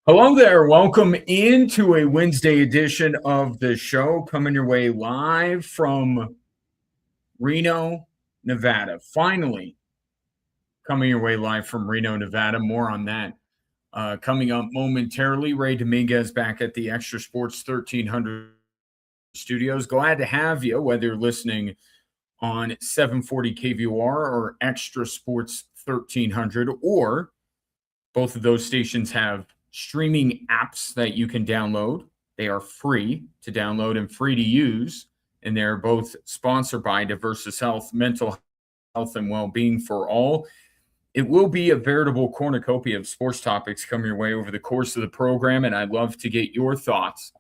Hello there. Welcome into a Wednesday edition of the show coming your way live from Reno, Nevada. Finally, coming your way live from Reno, Nevada. More on that coming up momentarily. Ray Dominguez back at the Extra Sports 1300 studios. Glad to have you, whether you're listening on 740 KVOR or Extra Sports 1300, or both of those stations have streaming apps that you can download. They are free to download and free to use. And they're both sponsored by Diversus Health, mental health and well-being for all. It will be a veritable cornucopia of sports topics coming your way over the course of the program. And I'd love to get your thoughts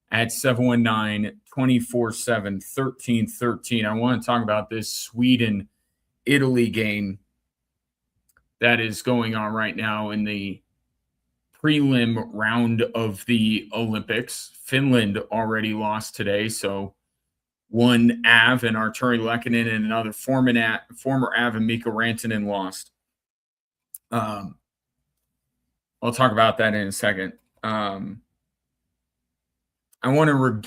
at 719-247-1313. I want to talk about this Sweden-Italy game that is going on right now in the prelim round of the Olympics. Finland already lost today, so one Av and Arturi Lehkonen and another former Av and Mikko Rantanen lost. I'll talk about that in a second. I want to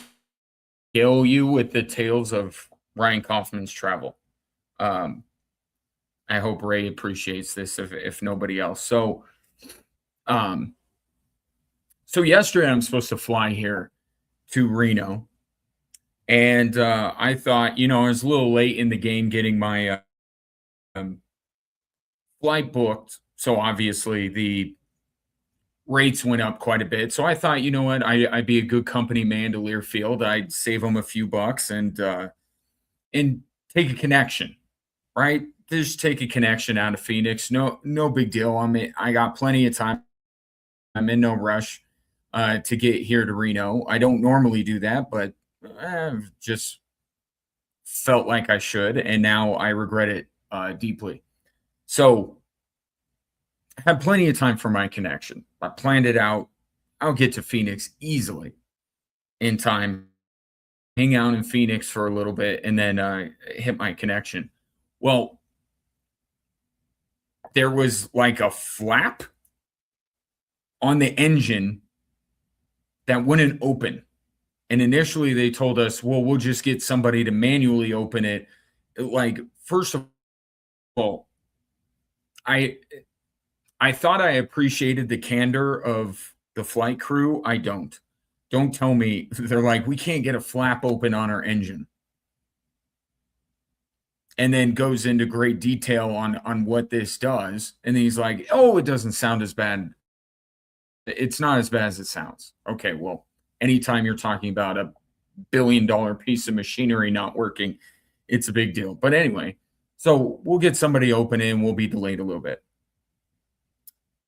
regale you with the tales of Ryan Kaufman's travel. I hope Ray appreciates this if nobody else. So yesterday I'm supposed to fly here to Reno, and I thought, I was a little late in the game getting my flight booked. So obviously the rates went up quite a bit. So I thought, you know what, I'd be a good company man to Learfield. I'd save them a few bucks and take a connection, right? Just take a connection out of Phoenix. No big deal. I got plenty of time. I'm in no rush to get here to Reno. I don't normally do that, but I've just felt like I should, and now I regret it deeply. So I had plenty of time for my connection. I planned it out. I'll get to Phoenix easily in time, hang out in Phoenix for a little bit, and then hit my connection. Well, there was like a flap on the engine that wouldn't open. And initially they told us, well, we'll just get somebody to manually open it. Like, first of all, I thought I appreciated the candor of the flight crew. I don't. Don't tell me. They're like, we can't get a flap open on our engine. And then goes into great detail on what this does. And then he's like, oh, it doesn't sound as bad. It's not as bad as it sounds. Okay, well, anytime you're talking about a billion-dollar piece of machinery not working, it's a big deal. But anyway, so we'll get somebody open in. We'll be delayed a little bit.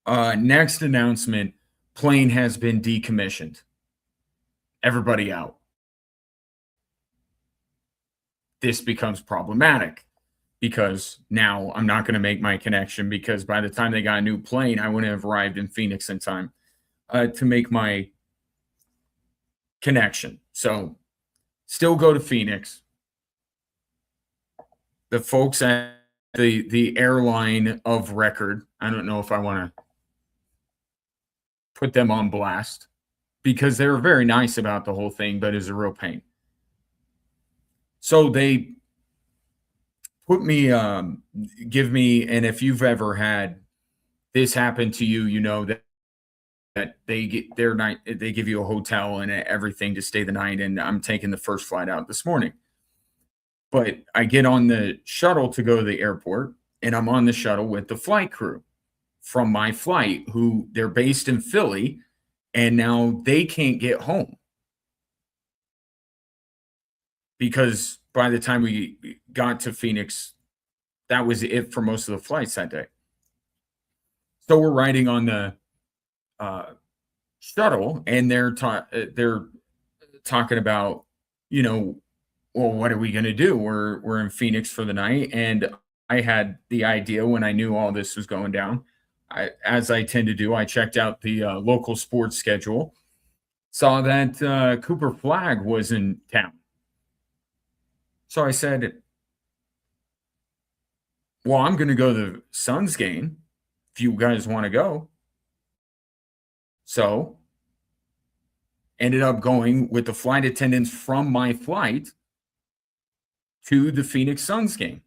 Next announcement, plane has been decommissioned. Everybody out. This becomes problematic because now I'm not going to make my connection, because by the time they got a new plane, I wouldn't have arrived in Phoenix in time to make my connection. So still go to Phoenix. The folks at the airline of record, I don't know if I want to put them on blast, because they were very nice about the whole thing, but it's a real pain. So they put me, give me, and if you've ever had this happen to you, you know that they get their night, they give you a hotel and everything to stay the night. And I'm taking the first flight out this morning. But I get on the shuttle to go to the airport, and I'm on the shuttle with the flight crew from my flight, who they're based in Philly, and now they can't get home because by the time we got to Phoenix, that was it for most of the flights that day. So we're riding on the shuttle, and they're talking about, well, what are we going to do? We're in Phoenix for the night, and I had the idea when I knew all this was going down. As I tend to do, I checked out the local sports schedule, saw that Cooper Flagg was in town. So I said, well, I'm going to go to the Suns game if you guys want to go. So ended up going with the flight attendants from my flight to the Phoenix Suns game.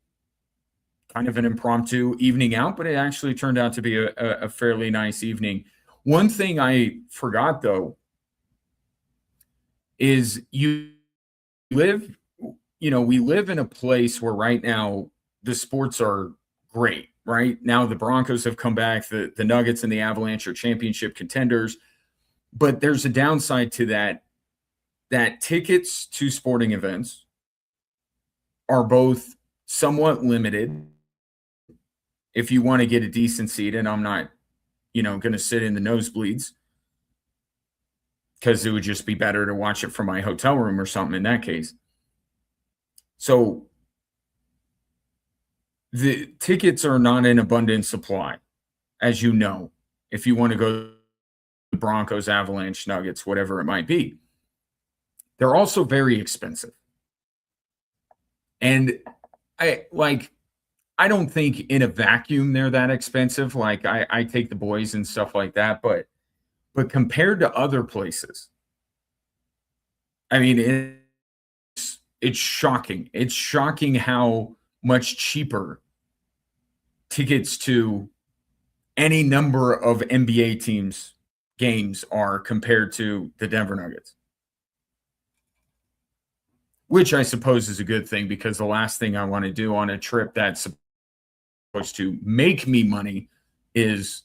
Kind of an impromptu evening out, but it actually turned out to be a fairly nice evening. One thing I forgot, though, is live, we live in a place where right now the sports are great, right? Now the Broncos have come back, the Nuggets and the Avalanche are championship contenders, but there's a downside to that tickets to sporting events are both somewhat limited if you want to get a decent seat, and I'm not, going to sit in the nosebleeds because it would just be better to watch it from my hotel room or something in that case. So the tickets are not in abundant supply, as you know, if you want to go to the Broncos, Avalanche, Nuggets, whatever it might be. They're also very expensive. And I don't think in a vacuum they're that expensive. Like I take the boys and stuff like that, but compared to other places, I mean, it's shocking. It's shocking how much cheaper tickets to any number of NBA teams games are compared to the Denver Nuggets. Which I suppose is a good thing, because the last thing I want to do on a trip that's supposed to make me money is,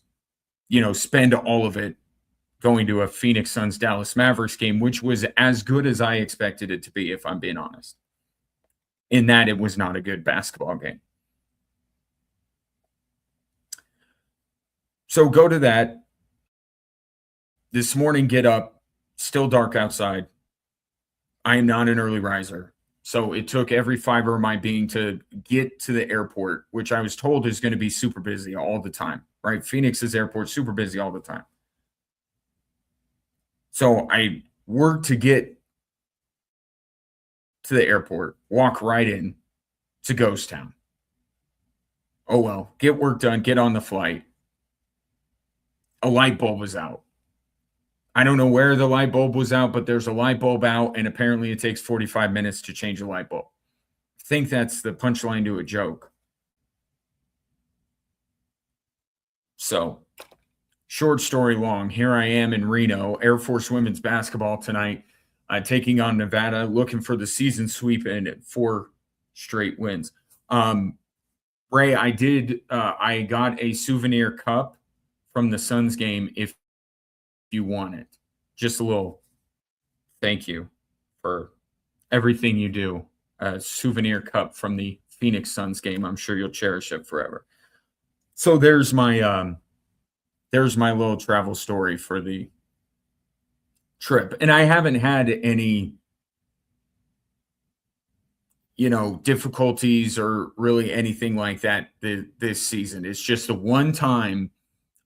spend all of it going to a Phoenix Suns Dallas Mavericks game, which was as good as I expected it to be, if I'm being honest. In that it was not a good basketball game. So go to that. This morning, get up, still dark outside. I am not an early riser. So it took every fiber of my being to get to the airport, which I was told is going to be super busy all the time, right? Phoenix's airport, super busy all the time. So I worked to get to the airport, walk right in to Ghost Town. Oh, well, get work done, get on the flight. A light bulb was out. I don't know where the light bulb was out, but there's a light bulb out, and apparently it takes 45 minutes to change a light bulb. I think that's the punchline to a joke. So, short story long, here I am in Reno, Air Force women's basketball tonight, taking on Nevada, looking for the season sweep and 4 straight wins. Ray, I got a souvenir cup from the Suns game if you want it. Just a little thank you for everything you do. A souvenir cup from the Phoenix Suns game. I'm sure you'll cherish it forever. So there's my little travel story for the trip. And I haven't had any difficulties or really anything like that this season. It's just the one time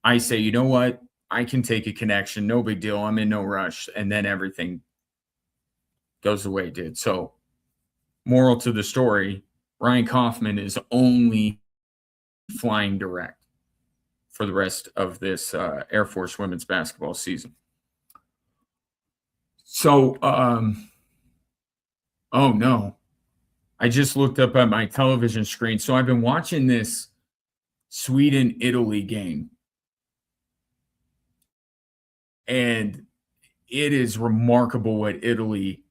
I say, you know what? I can take a connection. No big deal. I'm in no rush. And then everything goes the way it did. So, moral to the story, Ryan Kaufman is only flying direct for the rest of this Air Force women's basketball season. So, oh no. I just looked up at my television screen. So I've been watching this Sweden-Italy game. And it is remarkable what Italy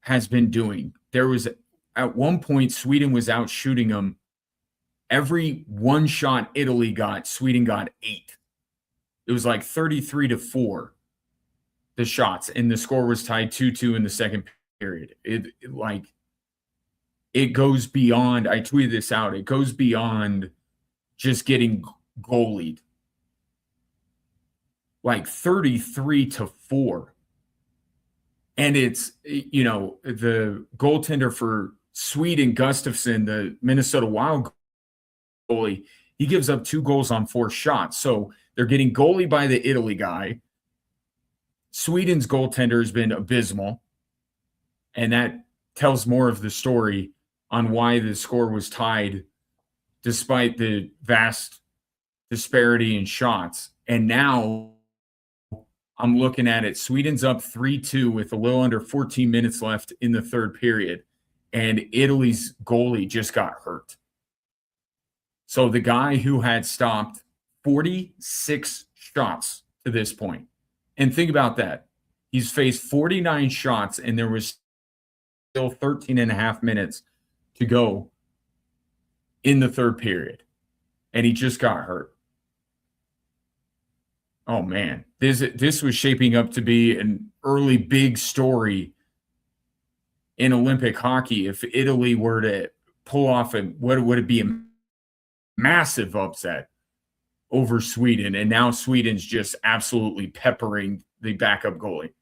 has been doing. There was, at one point, Sweden was out shooting them. Every one shot Italy got, Sweden got 8. It was like 33-4, the shots. And the score was tied 2-2 in the second period. It goes beyond, I tweeted this out, it goes beyond just getting goalied. Like 33-4. And it's, the goaltender for Sweden, Gustafsson, the Minnesota Wild goalie, he gives up 2 goals on 4 shots. So they're getting goalied by the Italy guy. Sweden's goaltender has been abysmal. And that tells more of the story on why the score was tied despite the vast disparity in shots. And now I'm looking at it. Sweden's up 3-2 with a little under 14 minutes left in the third period, and Italy's goalie just got hurt. So the guy who had stopped 46 shots to this point, and think about that. He's faced 49 shots, and there was still 13 and a half minutes to go in the third period, and he just got hurt. Oh man, this was shaping up to be an early big story in Olympic hockey. If Italy were to pull off what would it be, a massive upset over Sweden, and now Sweden's just absolutely peppering the backup goalie.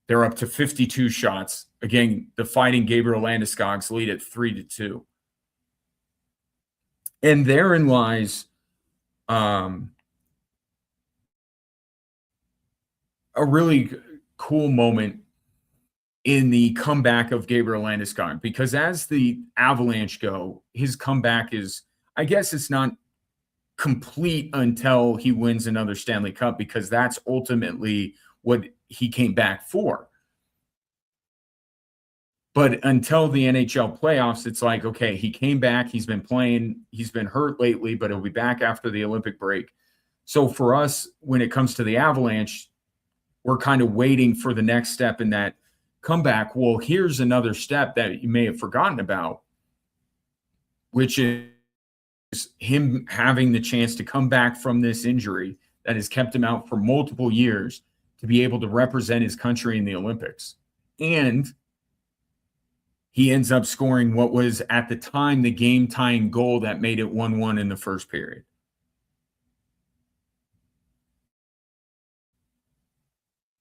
They're up to 52 shots. Again, the Fighting Gabriel Landeskog's lead at 3-2. And therein lies a really cool moment in the comeback of Gabriel Landeskog, because as the Avalanche go, his comeback is, I guess it's not complete until he wins another Stanley Cup, because that's ultimately what he came back for. But until the NHL playoffs, it's like, okay, he came back, he's been playing, he's been hurt lately, but he'll be back after the Olympic break. So for us, when it comes to the Avalanche, we're kind of waiting for the next step in that comeback. Well, here's another step that you may have forgotten about, which is him having the chance to come back from this injury that has kept him out for multiple years to be able to represent his country in the Olympics. And he ends up scoring what was at the time the game-tying goal that made it 1-1 in the first period.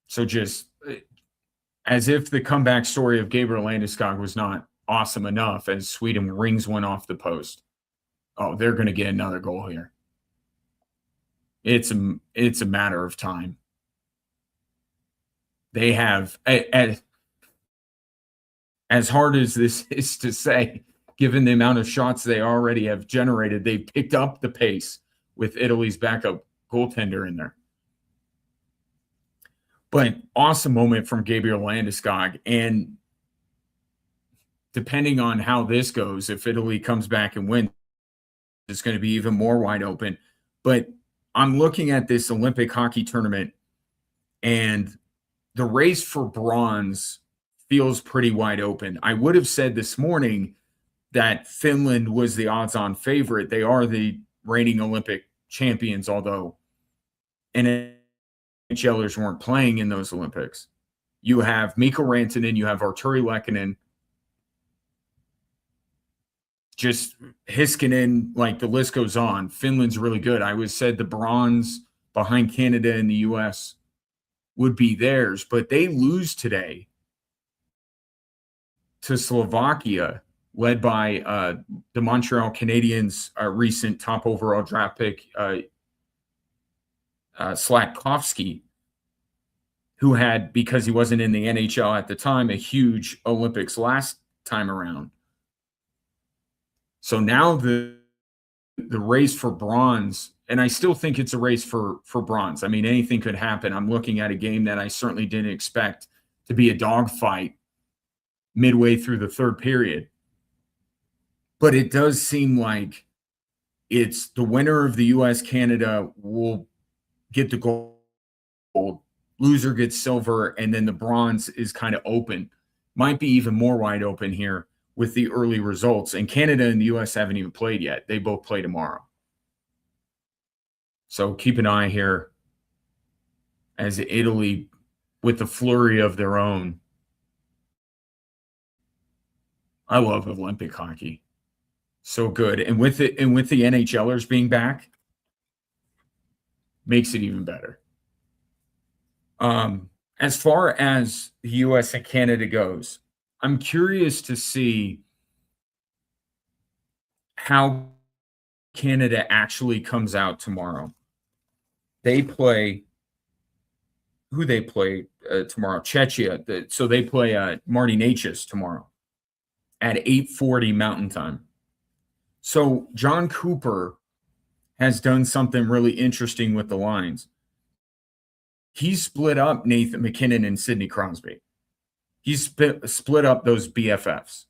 So just as if the comeback story of Gabriel Landeskog was not awesome enough, as Sweden rings one off the post. Oh, they're going to get another goal here. It's a matter of time. They have, as hard as this is to say, given the amount of shots they already have generated, they picked up the pace with Italy's backup goaltender in there. But awesome moment from Gabriel Landeskog. And depending on how this goes, if Italy comes back and wins, it's going to be even more wide open. But I'm looking at this Olympic hockey tournament, and the race for bronze feels pretty wide open. I would have said this morning that Finland was the odds-on favorite. They are the reigning Olympic champions, although NHLers weren't playing in those Olympics. You have Mikko Rantanen, you have Arturi Lehkonen, just Heiskanen, like the list goes on. Finland's really good. I was said the bronze behind Canada and the U.S. would be theirs, but they lose today to Slovakia, led by the Montreal Canadiens' recent top overall draft pick, Slatkovsky, who had, because he wasn't in the NHL at the time, a huge Olympics last time around. So now the race for bronze, and I still think it's a race for bronze. I mean, anything could happen. I'm looking at a game that I certainly didn't expect to be a dogfight midway through the third period. But it does seem like it's the winner of the U.S.-Canada will get the gold, loser gets silver, and then the bronze is kind of open. Might be even more wide open here with the early results. And Canada and the U.S. haven't even played yet. They both play tomorrow. So keep an eye here as Italy, with the flurry of their own. I love Olympic hockey. So good. And with the NHLers being back, makes it even better. As far as the U.S. and Canada goes, I'm curious to see how Canada actually comes out tomorrow. They play who they play tomorrow, Czechia. So they play Marty Necas tomorrow at 8:40 Mountain Time. So John Cooper has done something really interesting with the lines. He's split up Nathan McKinnon and Sidney Crosby. He's split up those BFFs.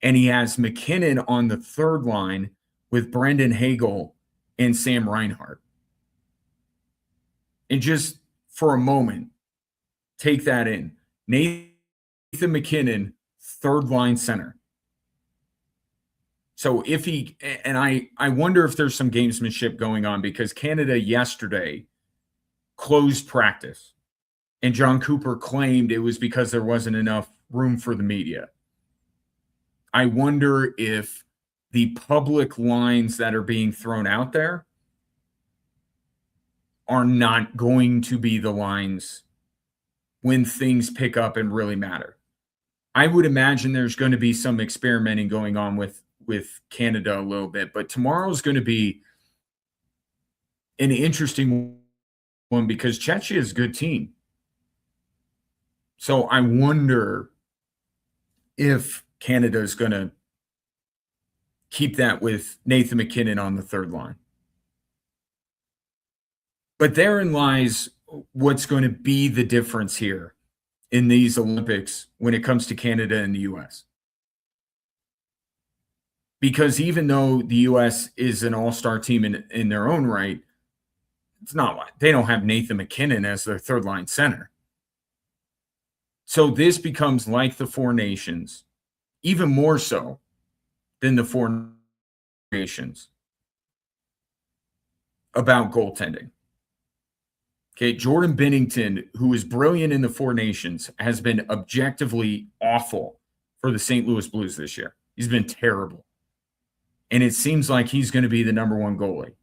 And he has McKinnon on the third line with Brendan Hagel and Sam Reinhart. And just for a moment, take that in. Nathan McKinnon, third line center. So if he, and I wonder if there's some gamesmanship going on, because Canada yesterday closed practice and John Cooper claimed it was because there wasn't enough room for the media. I wonder if the public lines that are being thrown out there are not going to be the lines when things pick up and really matter. I would imagine there's going to be some experimenting going on with Canada a little bit, but tomorrow's going to be an interesting one because Czechia is a good team. So I wonder if Canada is going to keep that with Nathan McKinnon on the third line. But therein lies what's going to be the difference here in these Olympics when it comes to Canada and the U.S. Because even though the U.S. is an all-star team in their own right, it's not like they don't have Nathan McKinnon as their third line center. So this becomes like the Four Nations, even more so than the Four Nations, about goaltending. Okay, Jordan Binnington, who is brilliant in the Four Nations, has been objectively awful for the St. Louis Blues this year. He's been terrible. And it seems like he's going to be the number one goalie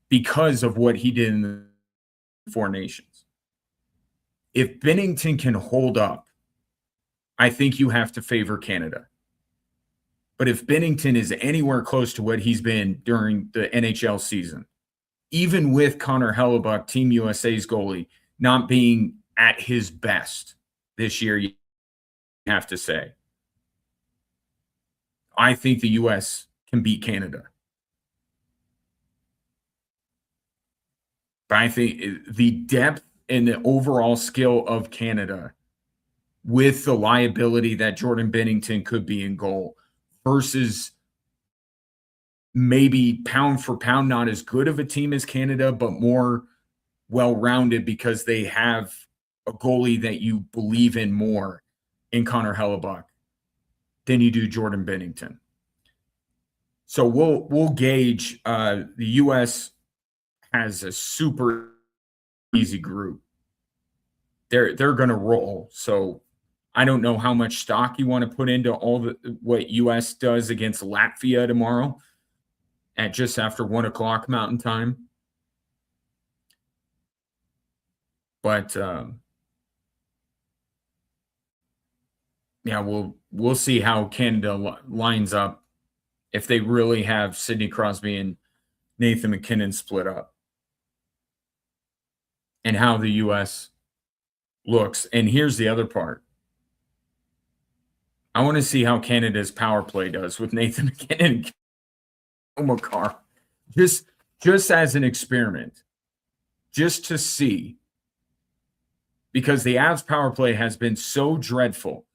because of what he did in the Four Nations. If Binnington can hold up, I think you have to favor Canada. But if Binnington is anywhere close to what he's been during the NHL season, even with Connor Hellebuck, Team USA's goalie, not being at his best this year, you have to say, I think the U.S. can beat Canada. But I think the depth and the overall skill of Canada, with the liability that Jordan Binnington could be in goal, versus maybe pound for pound not as good of a team as Canada, but more well-rounded because they have a goalie that you believe in more in Connor Hellebuck than you do Jordan Binnington. So we'll gauge. The U.S. has a super easy group. They're going to roll. So I don't know how much stock you want to put into what U.S. does against Latvia tomorrow at just after 1 o'clock Mountain Time. But yeah, we'll see how Canada lines up if they really have Sidney Crosby and Nathan McKinnon split up, and how the U.S. looks. And here's the other part. I want to see how Canada's power play does with Nathan McKinnon and Makar. Just as an experiment, just to see, because the Avs power play has been so dreadful.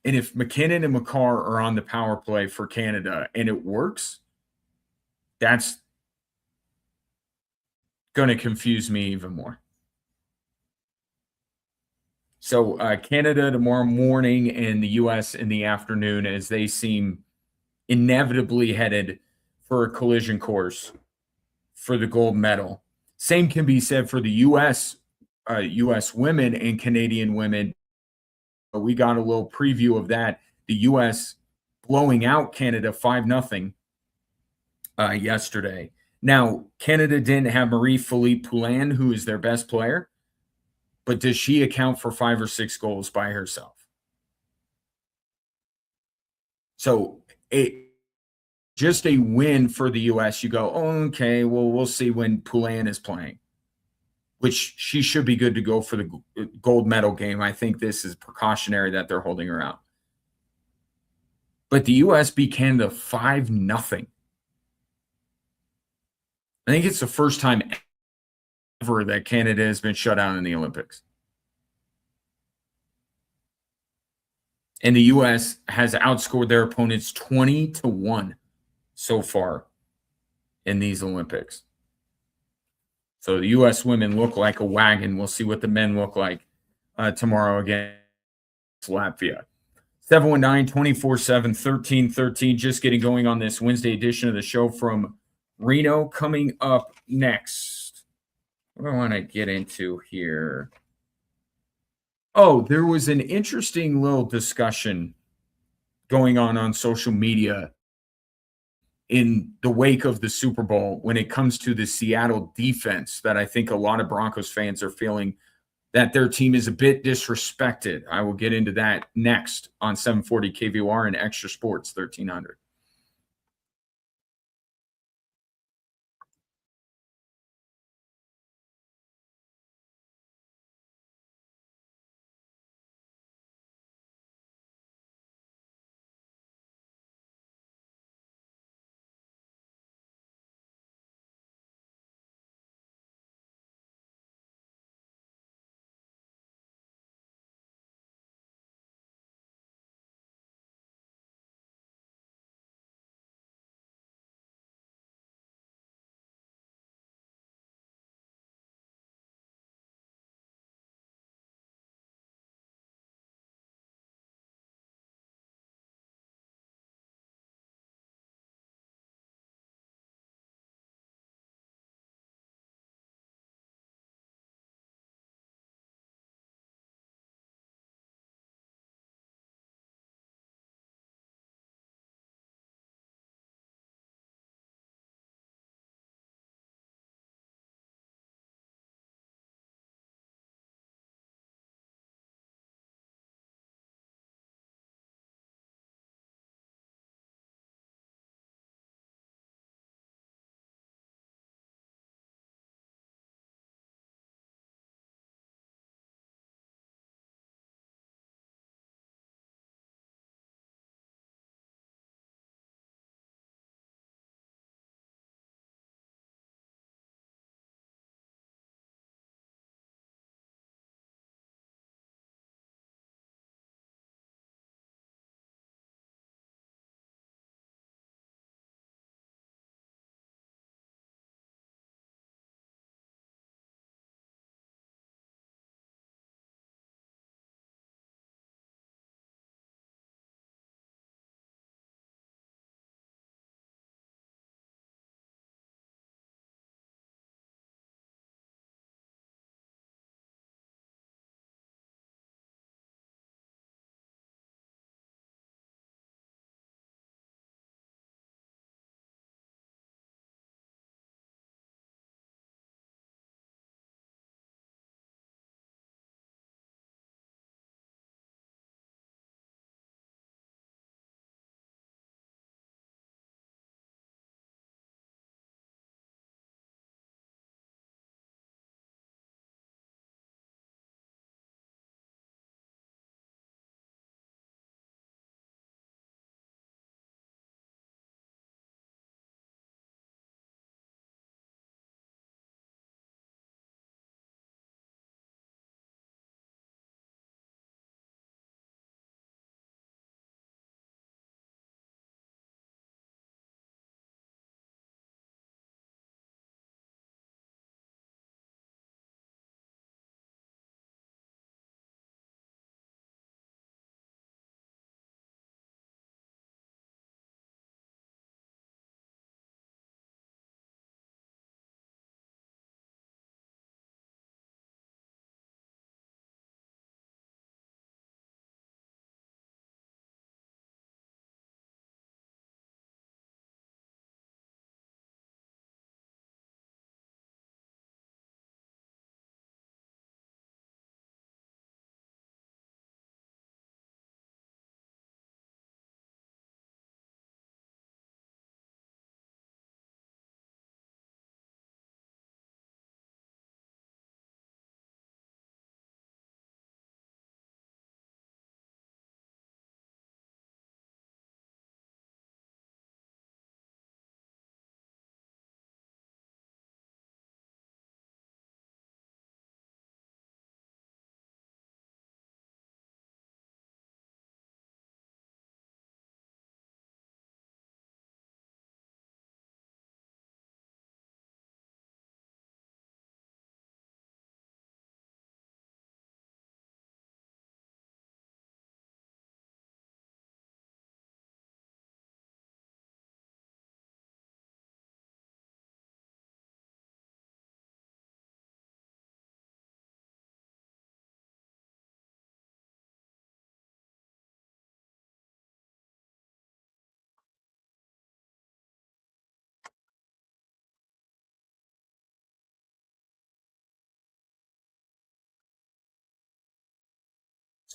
And if McKinnon and Makar are on the power play for Canada and it works, that's going to confuse me even more. So Canada tomorrow morning and the U.S. in the afternoon, as they seem inevitably headed for a collision course for the gold medal. Same can be said for the U.S. Women and Canadian women. We got a little preview of that. The U.S. blowing out Canada 5-0 yesterday. Now, Canada didn't have Marie-Philippe Poulin, who is their best player, but does she account for 5 or 6 goals by herself? So just a win for the U.S. You go, oh, okay, well, we'll see when Poulin is playing, which she should be good to go for the gold medal game. I think this is precautionary that they're holding her out. But the U.S. beat Canada 5-0. I think it's the first time that Canada has been shut out in the Olympics. And the US has outscored their opponents 20-1 so far in these Olympics. So the US women look like a wagon. We'll see what the men look like tomorrow against Latvia. 719-247-1313. Just getting going on this Wednesday edition of the show from Reno. Coming up next, what do I want to get into here? Oh, there was an interesting little discussion going on social media in the wake of the Super Bowl when it comes to the Seattle defense that I think a lot of Broncos fans are feeling that their team is a bit disrespected. I will get into that next on 740 KVOR and Extra Sports 1300.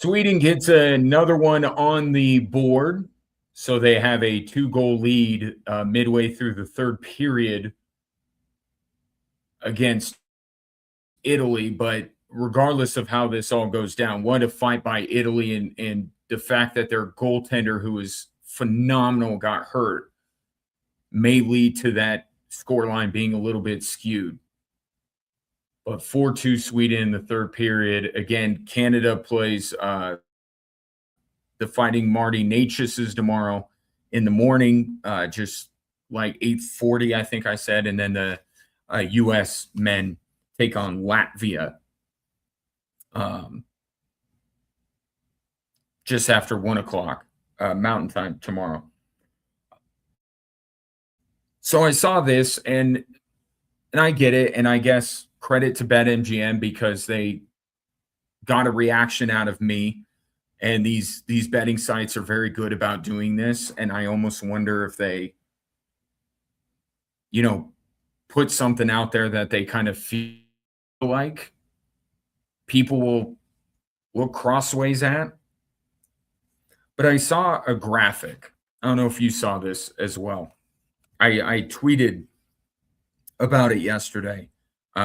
Sweden gets another one on the board. So they have a 2-goal lead midway through the third period against Italy. But regardless of how this all goes down, what a fight by Italy, and the fact that their goaltender, who is phenomenal, got hurt may lead to that scoreline being a little bit skewed. But 4-2 Sweden in the third period. Again, Canada plays the Fighting Marty Natchez tomorrow in the morning, just like 8:40, I think I said. And then the U.S. men take on Latvia just after 1 o'clock Mountain Time tomorrow. So I saw this, and I get it, and I guess credit to BetMGM because they got a reaction out of me. And these betting sites are very good about doing this, and I almost wonder if they, put something out there that they kind of feel like people will look crossways at. But I saw a graphic. I don't know if you saw this as well. I tweeted about it yesterday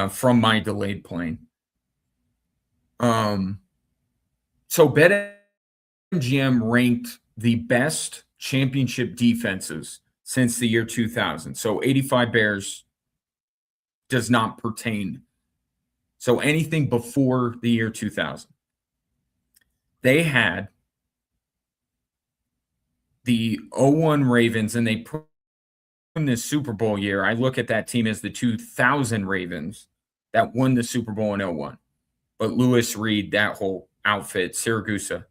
from my delayed plane. So BetMGM ranked the best championship defenses since the year 2000. So 85 Bears does not pertain. So anything before the year 2000. They had the 01 Ravens, and they put in this Super Bowl year. I look at that team as the 2000 Ravens that won the Super Bowl in 01. But Lewis Reed, that whole outfit, Siragusa,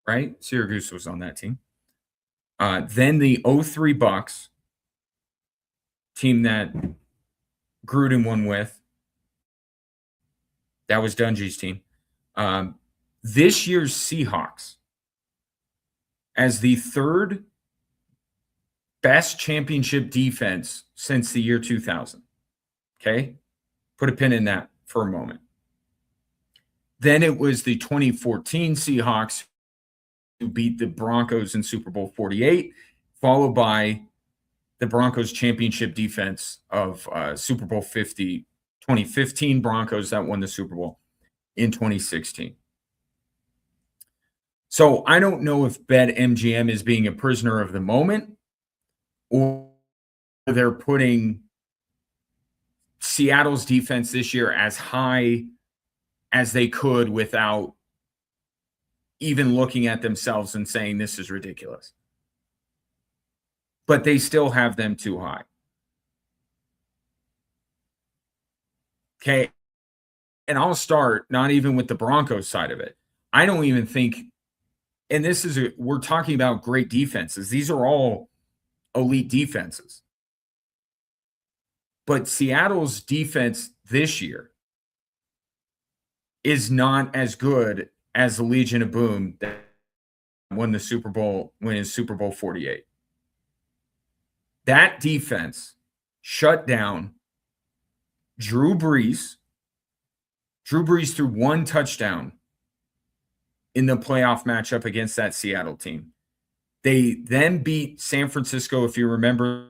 right? Siragusa was on that team. Then the 03 Bucks, team that Gruden won with. That was Dungy's team. This year's Seahawks as the third best championship defense since the year 2000. Okay? Put a pin in that for a moment. Then it was the 2014 Seahawks who beat the Broncos in Super Bowl 48, followed by the Broncos championship defense of Super Bowl 50, 2015 Broncos that won the Super Bowl in 2016. So I don't know if BetMGM is being a prisoner of the moment, or they're putting Seattle's defense this year as high as they could without even looking at themselves and saying this is ridiculous. But they still have them too high. Okay. And I'll start not even with the Broncos side of it. I don't even think, and we're talking about great defenses. These are all elite defenses. But Seattle's defense this year is not as good as the Legion of Boom that won the Super Bowl, when in Super Bowl 48. That defense shut down Drew Brees. Drew Brees threw one touchdown in the playoff matchup against that Seattle team. They then beat San Francisco, if you remember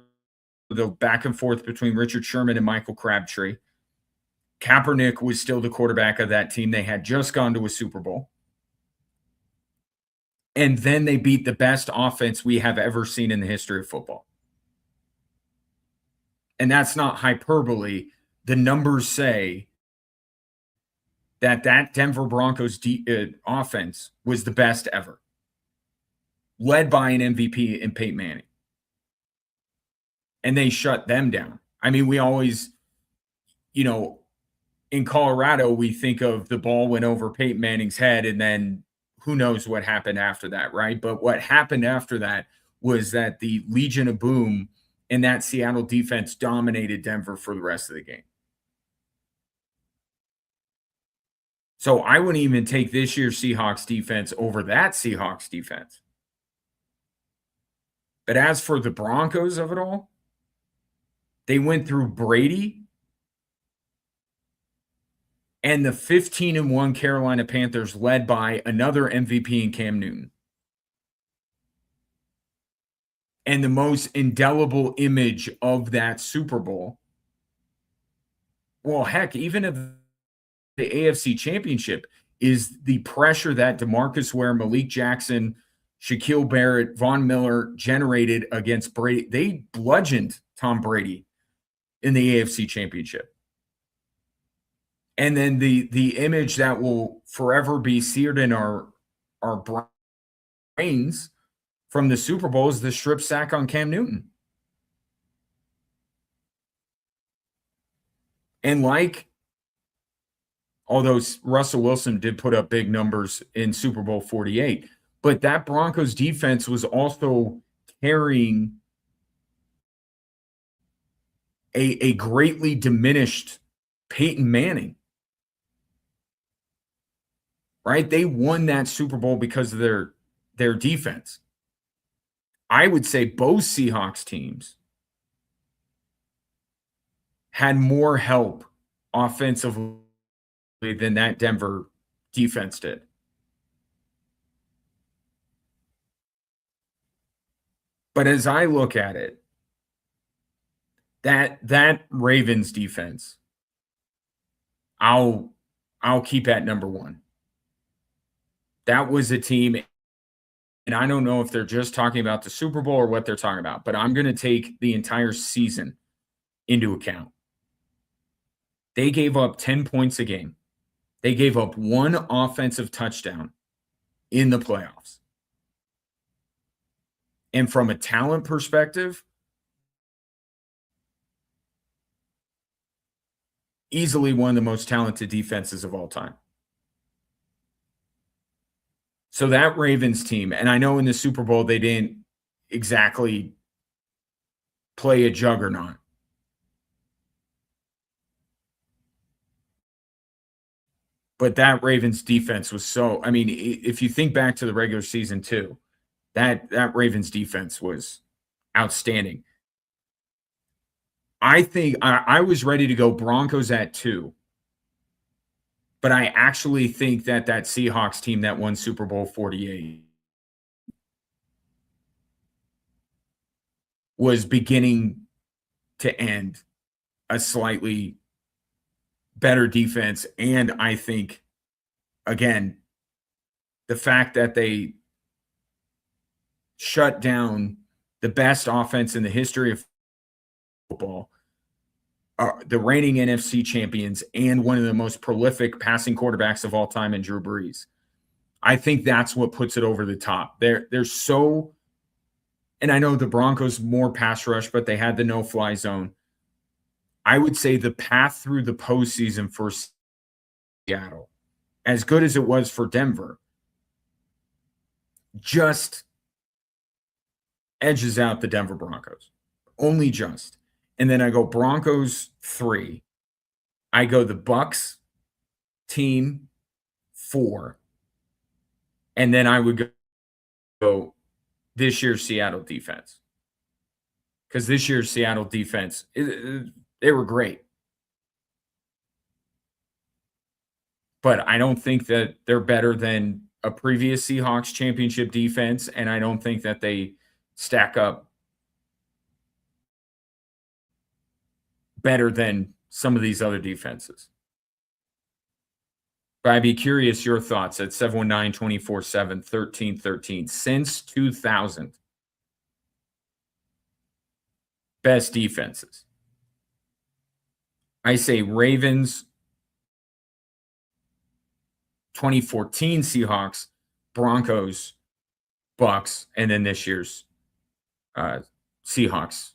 the back and forth between Richard Sherman and Michael Crabtree. Kaepernick was still the quarterback of that team. They had just gone to a Super Bowl. And then they beat the best offense we have ever seen in the history of football. And that's not hyperbole. The numbers say that Denver Broncos offense was the best ever, led by an MVP in Peyton Manning. And they shut them down. I mean, we always, in Colorado, we think of the ball went over Peyton Manning's head, and then who knows what happened after that, right? But what happened after that was that the Legion of Boom and that Seattle defense dominated Denver for the rest of the game. So I wouldn't even take this year's Seahawks defense over that Seahawks defense. But as for the Broncos of it all, they went through Brady, and the 15-1 Carolina Panthers led by another MVP in Cam Newton. And the most indelible image of that Super Bowl, well, heck, even if the AFC Championship, is the pressure that DeMarcus Ware, Malik Jackson, Shaquille Barrett, Von Miller generated against Brady. They bludgeoned Tom Brady in the AFC Championship. And then the image that will forever be seared in our brains from the Super Bowl is the strip sack on Cam Newton. And although Russell Wilson did put up big numbers in Super Bowl 48, but that Broncos defense was also carrying a greatly diminished Peyton Manning. Right? They won that Super Bowl because of their defense. I would say both Seahawks teams had more help offensively than that Denver defense did. But as I look at it, that Ravens defense, I'll keep at number one. That was a team, and I don't know if they're just talking about the Super Bowl or what they're talking about, but I'm going to take the entire season into account. They gave up 10 points a game. They gave up one offensive touchdown in the playoffs. And from a talent perspective, easily one of the most talented defenses of all time. So that Ravens team, and I know in the Super Bowl they didn't exactly play a juggernaut. But that Ravens defense was so, I mean, if you think back to the regular season too, that Ravens defense was outstanding. I think I was ready to go Broncos at 2. But I actually think that Seahawks team that won Super Bowl 48 was beginning to end a slightly better defense. And I think, again, the fact that they shut down the best offense in the history of football, the reigning NFC champions, and one of the most prolific passing quarterbacks of all time in Drew Brees. I think that's what puts it over the top. They're so, and I know the Broncos more pass rush, but they had the no-fly zone. I would say the path through the postseason for Seattle, as good as it was for Denver, just edges out the Denver Broncos. Only just. And then I go Broncos 3. I go the Bucks team 4. And then I would go this year's Seattle defense. Because this year's Seattle defense, they were great. But I don't think that they're better than a previous Seahawks championship defense, and I don't think that they stack up better than some of these other defenses. But I'd be curious your thoughts at 719-247-1313. Since 2000, best defenses. I say Ravens, 2014 Seahawks, Broncos, Bucks, and then this year's Seahawks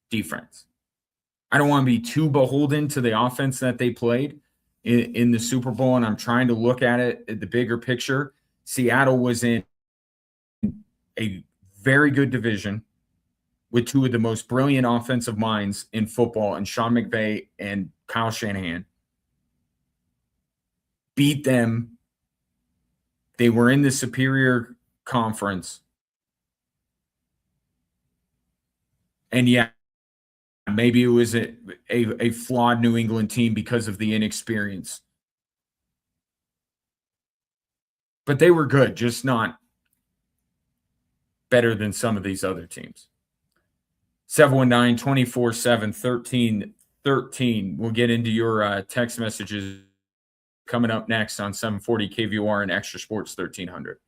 defense. I don't want to be too beholden to the offense that they played in the Super Bowl, and I'm trying to look at it at the bigger picture. Seattle was in a very good division with two of the most brilliant offensive minds in football, and Sean McVay and Kyle Shanahan. Beat them. They were in the superior conference. And yeah, maybe it was a flawed New England team because of the inexperience but they were good, just not better than some of these other teams. 719-247-1313. We'll get into your text messages coming up next on 740 KVOR and Extra Sports 1300.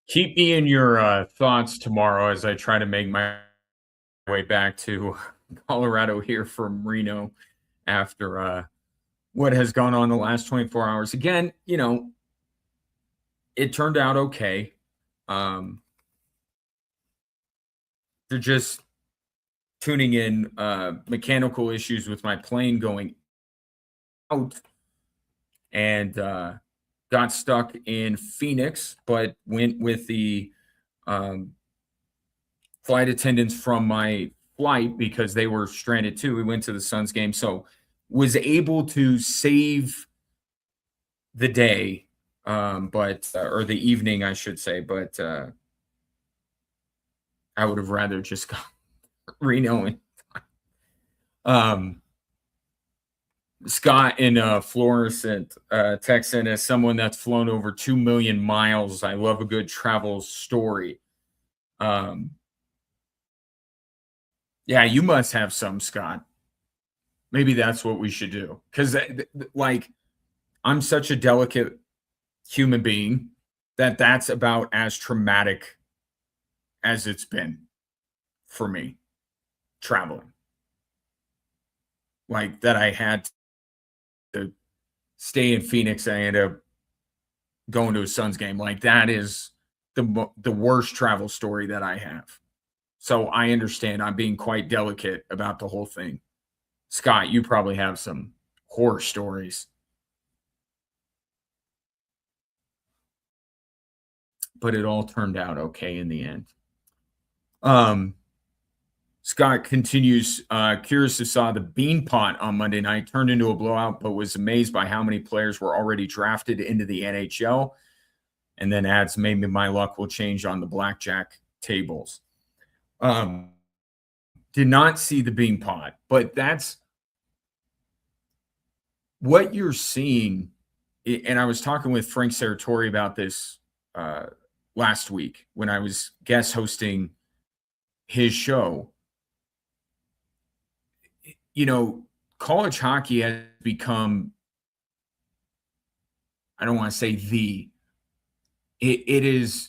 Keep me in your thoughts tomorrow as I try to make my way back to Colorado here from Reno after what has gone on the last 24 hours. Again, it turned out okay. Um, they're just tuning in mechanical issues with my plane going out and got stuck in Phoenix, but went with the um, flight attendants from my flight because they were stranded too. We went to the Suns game, so was able to save the day, but or the evening, I should say. But I would have rather just gone Reno and um, Scott in Florissant, Texan, as someone that's flown over 2 million miles. I love a good travel story. Um, yeah, you must have some, Scott. Maybe that's what we should do. Because, like, I'm such a delicate human being that that's about as traumatic as it's been for me traveling. Like, that I had to stay in Phoenix. I ended up going to a Suns game. Like, that is the worst travel story that I have. So I understand I'm being quite delicate about the whole thing. Scott, you probably have some horror stories, but it all turned out okay in the end. Um, Scott continues, curious to saw the Beanpot on Monday night turned into a blowout, but was amazed by how many players were already drafted into the NHL. And then adds, maybe my luck will change on the blackjack tables. Did not see the Beanpot, but that's what you're seeing. And I was talking with Frank Serratori about this last week when I was guest hosting his show. College hockey has become, I don't want to say it is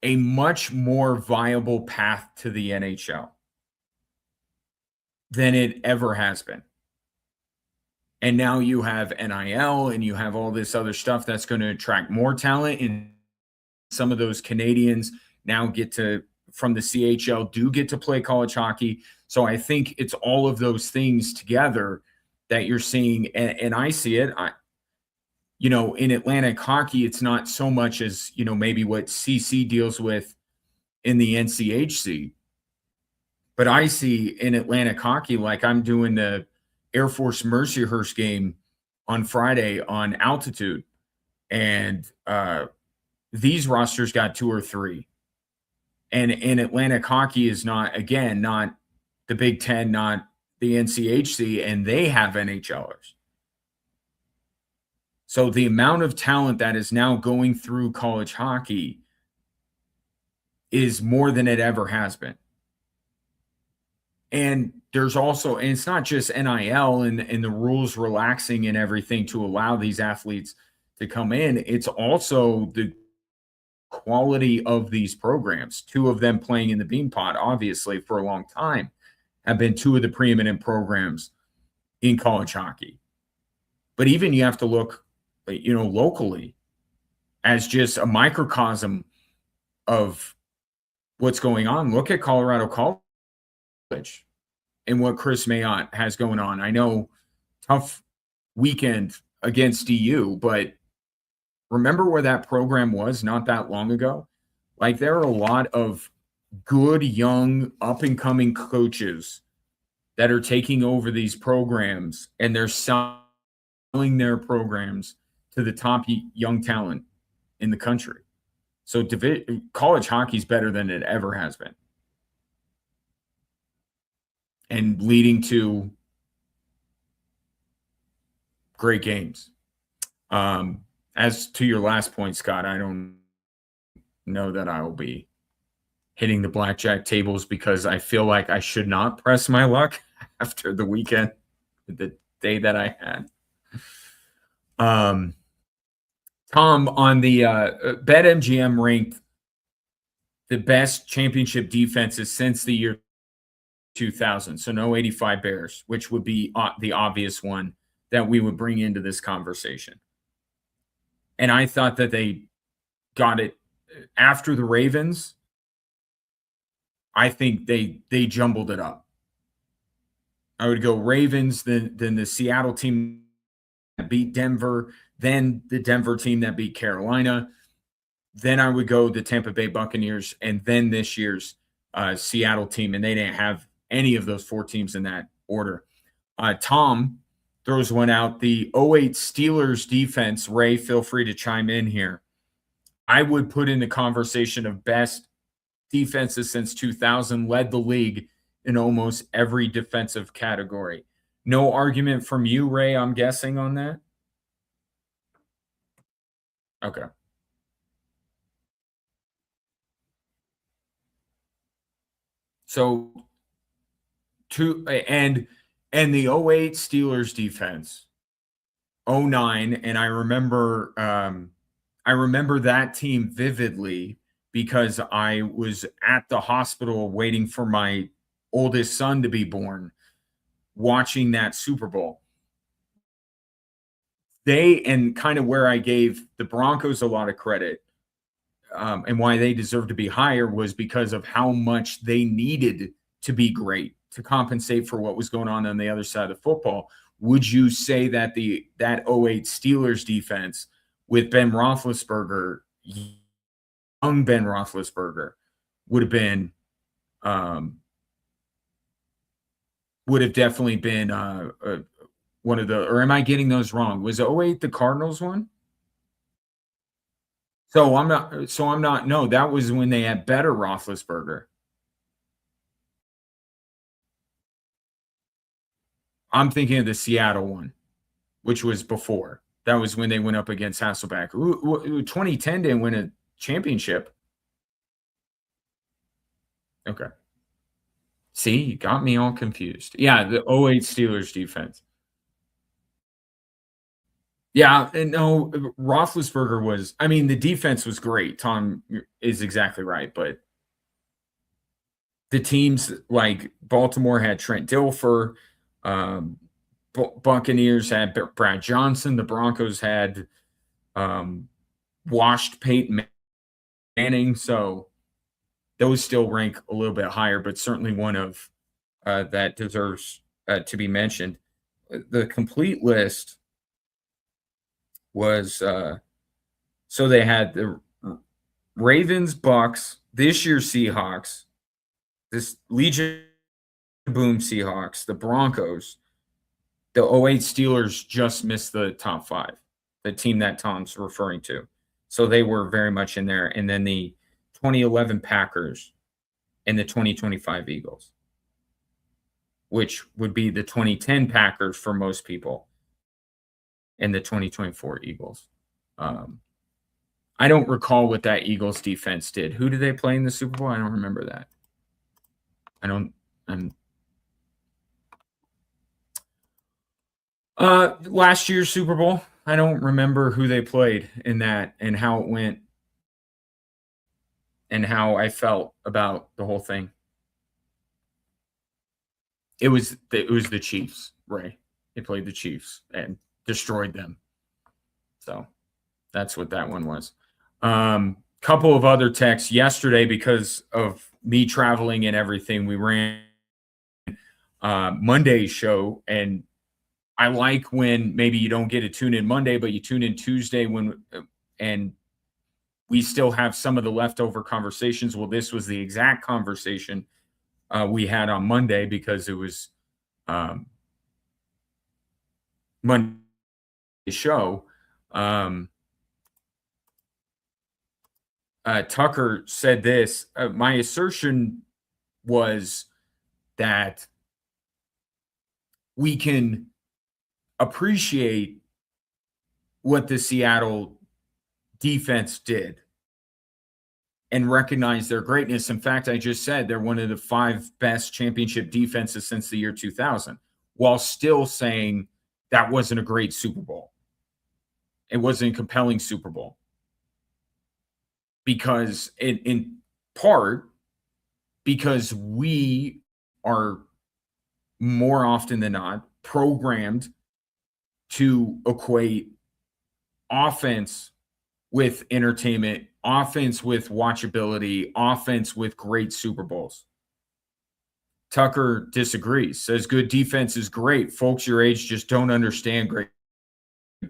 a much more viable path to the NHL than it ever has been. And now you have NIL and you have all this other stuff that's going to attract more talent. And some of those Canadians now from the CHL, do get to play college hockey. So I think it's all of those things together that you're seeing. And I see it. In Atlantic hockey, it's not so much as, maybe what CC deals with in the NCHC. But I see in Atlantic hockey, like I'm doing the Air Force Mercyhurst game on Friday on Altitude. And these rosters got 2 or 3. And in Atlantic hockey is not the Big Ten, not the NCHC, and they have NHLers. So the amount of talent that is now going through college hockey is more than it ever has been. And there's also, and it's not just NIL and the rules relaxing and everything to allow these athletes to come in. It's also the quality of these programs. 2 of them playing in the Beanpot, obviously, for a long time, have been 2 of the preeminent programs in college hockey. But even you have to look, locally as just a microcosm of what's going on. Look at Colorado College and what Chris Mayotte has going on. I know, tough weekend against DU, but remember where that program was not that long ago? Like, there are a lot of good, young, up-and-coming coaches that are taking over these programs, and they're selling their programs to the top young talent in the country. So college hockey is better than it ever has been, and leading to great games. As to your last point, Scott, I don't know that I will be hitting the blackjack tables because I feel like I should not press my luck after the weekend, the day that I had. Tom, on the BetMGM ranked the best championship defenses since the year 2000. So no 85 Bears, which would be the obvious one that we would bring into this conversation. And I thought that they got it after the Ravens. I think they jumbled it up. I would go Ravens, then the Seattle team that beat Denver, then the Denver team that beat Carolina. Then I would go the Tampa Bay Buccaneers, and then this year's Seattle team, and they didn't have any of those four teams in that order. Tom throws one out. The '08 Steelers defense, Ray, feel free to chime in here. I would put in the conversation of best defenses since 2000, led the league in almost every defensive category. No argument from you, Ray, I'm guessing on that? Okay. So and the '08 Steelers defense, '09, and I remember that team vividly because I was at the hospital waiting for my oldest son to be born, watching that Super Bowl. They and kind of where I gave the Broncos a lot of credit, and why they deserve to be higher was because of how much they needed to be great to compensate for what was going on the other side of football. Would you say that that '08 Steelers defense with Ben Roethlisberger, young Ben Roethlisberger, would have been would have definitely been one of the, or am I getting those wrong? Was '08 the Cardinals one? So I'm not, no, that was when they had better Roethlisberger. I'm thinking of the Seattle one, which was before. That was when they went up against Hasselbeck. 2010 didn't win a championship. Okay. See, you got me all confused. Yeah, the '08 Steelers defense. Yeah, and no, Roethlisberger was, I mean, the defense was great. Tom is exactly right, but the teams like Baltimore had Trent Dilfer, um, Buccaneers had Brad Johnson, the Broncos had washed Peyton Manning, so those still rank a little bit higher, but certainly one of that deserves to be mentioned. The complete list was so they had the Ravens, Bucks, this year's Seahawks, this Legion of Boom Seahawks, the Broncos, the '08 Steelers just missed the top five, the team that Tom's referring to. So they were very much in there. And then the 2011 Packers and the 2025 Eagles, which would be the 2010 Packers for most people and the 2024 Eagles. I don't recall what that Eagles defense did. Who did they play in the Super Bowl? I don't remember that. I don't. I'm last year's Super Bowl. I don't remember who they played in that and how it went and how I felt about the whole thing. It was the Chiefs, Ray. They played the Chiefs and destroyed them. So that's what that one was. Couple of other texts yesterday because of me traveling and everything. We ran Monday's show, and I like when maybe you don't get to tune in Monday, but you tune in Tuesday and we still have some of the leftover conversations. Well, this was the exact conversation we had on Monday because it was Monday's show. Tucker said this. My assertion was that we can appreciate what the Seattle defense did and recognize their greatness. In fact, I just said they're one of the 5 best championship defenses since the year 2000, while still saying that wasn't a great Super Bowl. It wasn't a compelling Super Bowl. Because part because we are more often than not programmed to equate offense with entertainment, offense with watchability, offense with great Super Bowls. Tucker disagrees, says good defense is great. Folks your age just don't understand great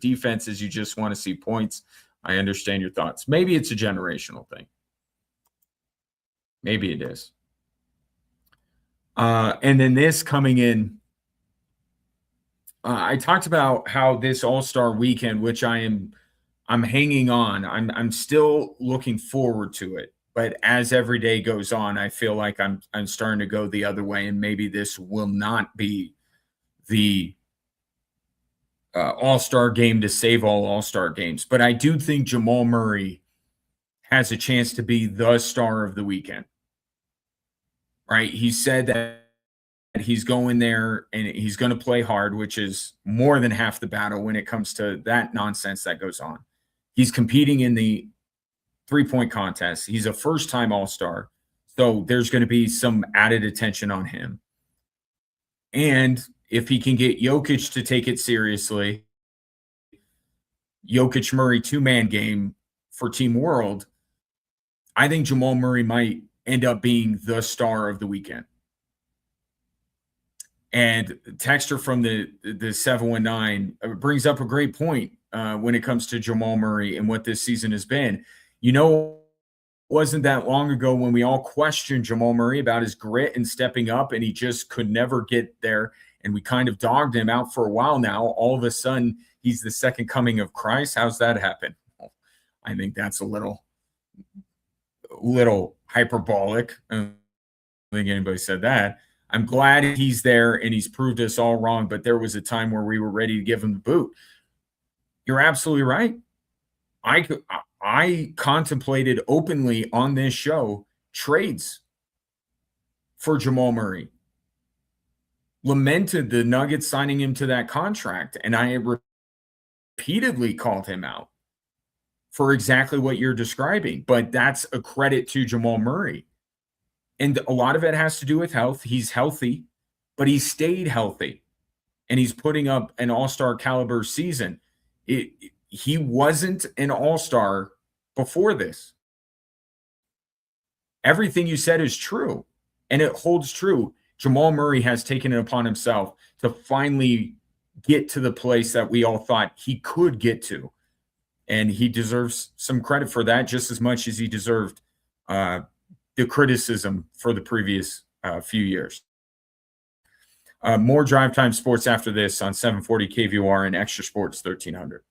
defenses. You just want to see points. I understand your thoughts. Maybe it's a generational thing. Maybe it is. And then this coming in, I talked about how this All-Star weekend, which I'm hanging on. I'm still looking forward to it. But as every day goes on, I feel like I'm starting to go the other way, and maybe this will not be the All-Star game to save all All-Star games. But I do think Jamal Murray has a chance to be the star of the weekend. Right? He said that he's going there and he's going to play hard, which is more than half the battle when it comes to that nonsense that goes on. He's competing in the 3-point contest. He's a first-time All-Star, so there's going to be some added attention on him. And if he can get Jokic to take it seriously, Jokic Murray two-man game for Team World, I think Jamal Murray might end up being the star of the weekend. And Texter from the 719 brings up a great point when it comes to Jamal Murray and what this season has been. You know, it wasn't that long ago when we all questioned Jamal Murray about his grit and stepping up, and he just could never get there. And we kind of dogged him out for a while now. All of a sudden, he's the second coming of Christ. How's that happen? I think that's a little hyperbolic. I don't think anybody said that. I'm glad he's there and he's proved us all wrong, but there was a time where we were ready to give him the boot. You're absolutely right. I contemplated openly on this show trades for Jamal Murray. Lamented the Nuggets signing him to that contract, and I repeatedly called him out for exactly what you're describing. But that's a credit to Jamal Murray. And a lot of it has to do with health. He's healthy, but he stayed healthy, and he's putting up an all-star caliber season. He wasn't an all-star before this. Everything you said is true, and it holds true. Jamal Murray has taken it upon himself to finally get to the place that we all thought he could get to, and he deserves some credit for that just as much as he deserved the criticism for the previous few years. More Drive Time Sports after this on 740 KVOR and Extra Sports 1300.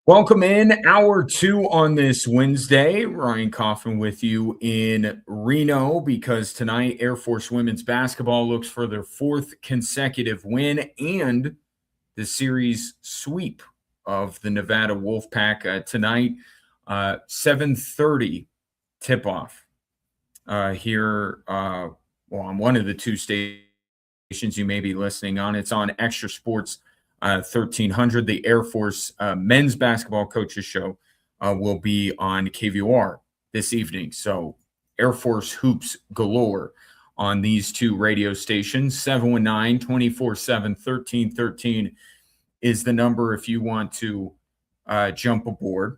Welcome in hour two on this Wednesday. Ryan Kaufman with you in Reno because tonight Air Force women's basketball looks for their fourth consecutive win and the series sweep of the Nevada Wolfpack tonight. 7:30 tip-off here on one of the two stations you may be listening on. It's on Extra Sports 1300. The Air Force men's basketball coaches show will be on KVOR this evening. So Air Force hoops galore on these two radio stations. 719 247 1313 is the number if you want to jump aboard.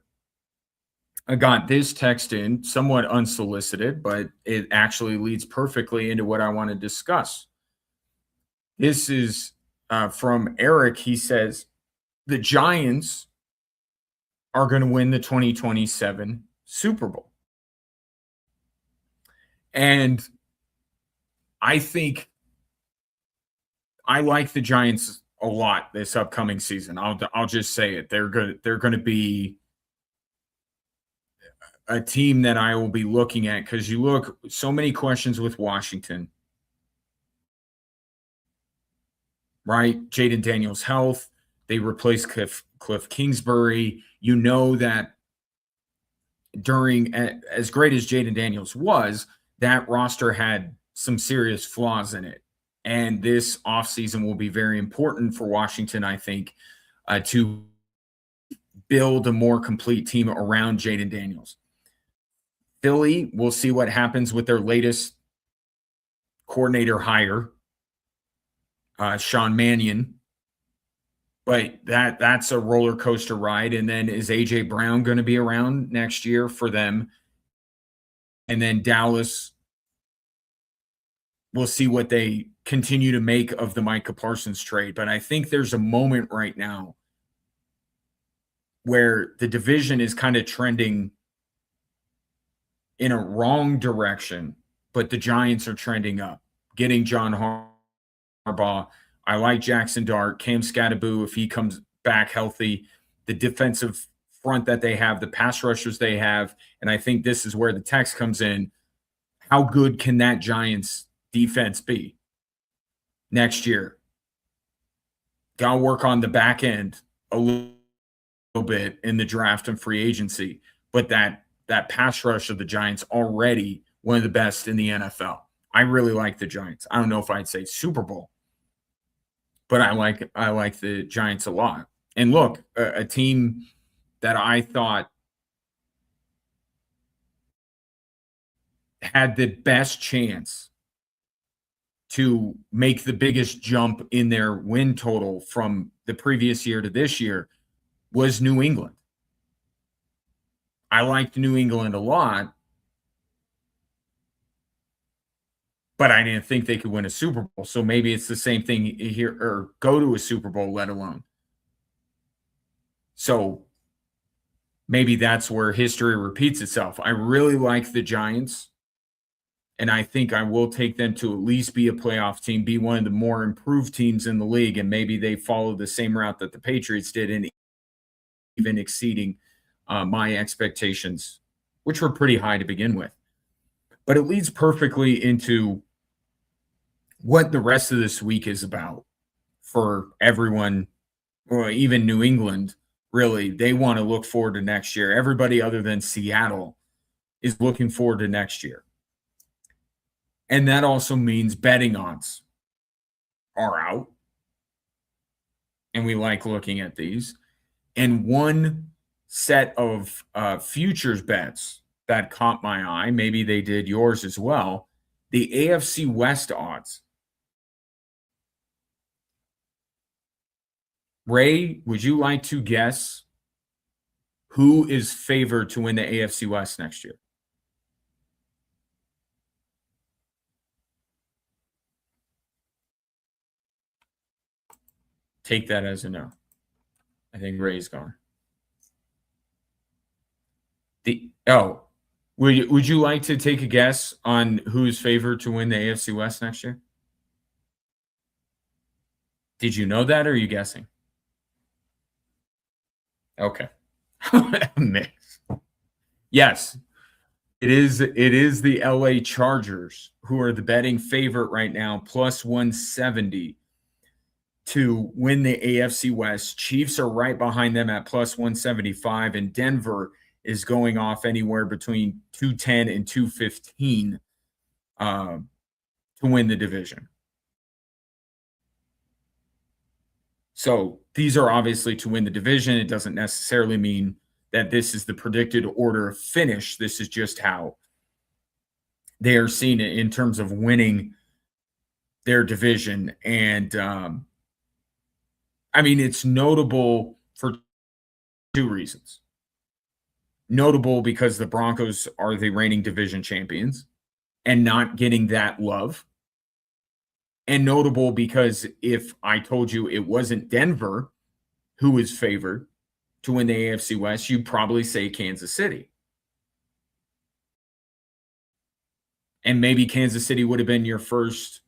I got this text in somewhat unsolicited, but it actually leads perfectly into what I want to discuss. This is from Eric. He says, the Giants are going to win the 2027 Super Bowl. And I think I like the Giants a lot this upcoming season. I'll just say it. They're going to be a team that I will be looking at because you look so many questions with Washington. Right? Jaden Daniels' health. They replaced Cliff Kingsbury. You know that during as great as Jaden Daniels was, that roster had some serious flaws in it. And this offseason will be very important for Washington, I think, to build a more complete team around Jaden Daniels. Philly, we'll see what happens with their latest coordinator hire, Sean Mannion. But that's a roller coaster ride. And then is A.J. Brown going to be around next year for them? And then Dallas, we'll see what they continue to make of the Micah Parsons trade. But I think there's a moment right now where the division is kind of trending in a wrong direction, but the Giants are trending up, getting John Harbaugh. I like Jackson Dart, Cam Scattaboo, if he comes back healthy, the defensive front that they have, the pass rushers they have, and I think this is where the text comes in. How good can that Giants defense be next year? Got to work on the back end a little bit in the draft and free agency, but that pass rush of the Giants already one of the best in the NFL. I really like the Giants. I don't know if I'd say Super Bowl, but I like the Giants a lot. And look, a team that I thought had the best chance to make the biggest jump in their win total from the previous year to this year was New England. I liked New England a lot, but I didn't think they could win a Super Bowl. So maybe it's the same thing here, or go to a Super Bowl, let alone. So maybe that's where history repeats itself. I really like the Giants, and I think I will take them to at least be a playoff team, be one of the more improved teams in the league, and maybe they follow the same route that the Patriots did and even exceeding my expectations, which were pretty high to begin with. But it leads perfectly into what the rest of this week is about for everyone, or even New England. Really, they want to look forward to next year. Everybody other than Seattle is looking forward to next year. And that also means betting odds are out. And we like looking at these. And one set of futures bets that caught my eye, maybe they did yours as well, the AFC West odds. Ray, would you like to guess who is favored to win the AFC West next year? Take that as a no. I think Ray's gone. Would you like to take a guess on who's favored to win the AFC West next year? Did you know that, or are you guessing? Okay. Mix. Yes, it is. It is the LA Chargers who are the betting favorite right now, plus 170 to win the AFC West. Chiefs are right behind them at plus 175, and Denver is going off anywhere between 210 and 215 to win the division. So these are obviously to win the division. It doesn't necessarily mean that this is the predicted order of finish. This is just how they are seen in terms of winning their division. And I mean, it's notable for two reasons. Notable because the Broncos are the reigning division champions and not getting that love. And notable because if I told you it wasn't Denver who was favored to win the AFC West, you'd probably say Kansas City. And maybe Kansas City would have been your first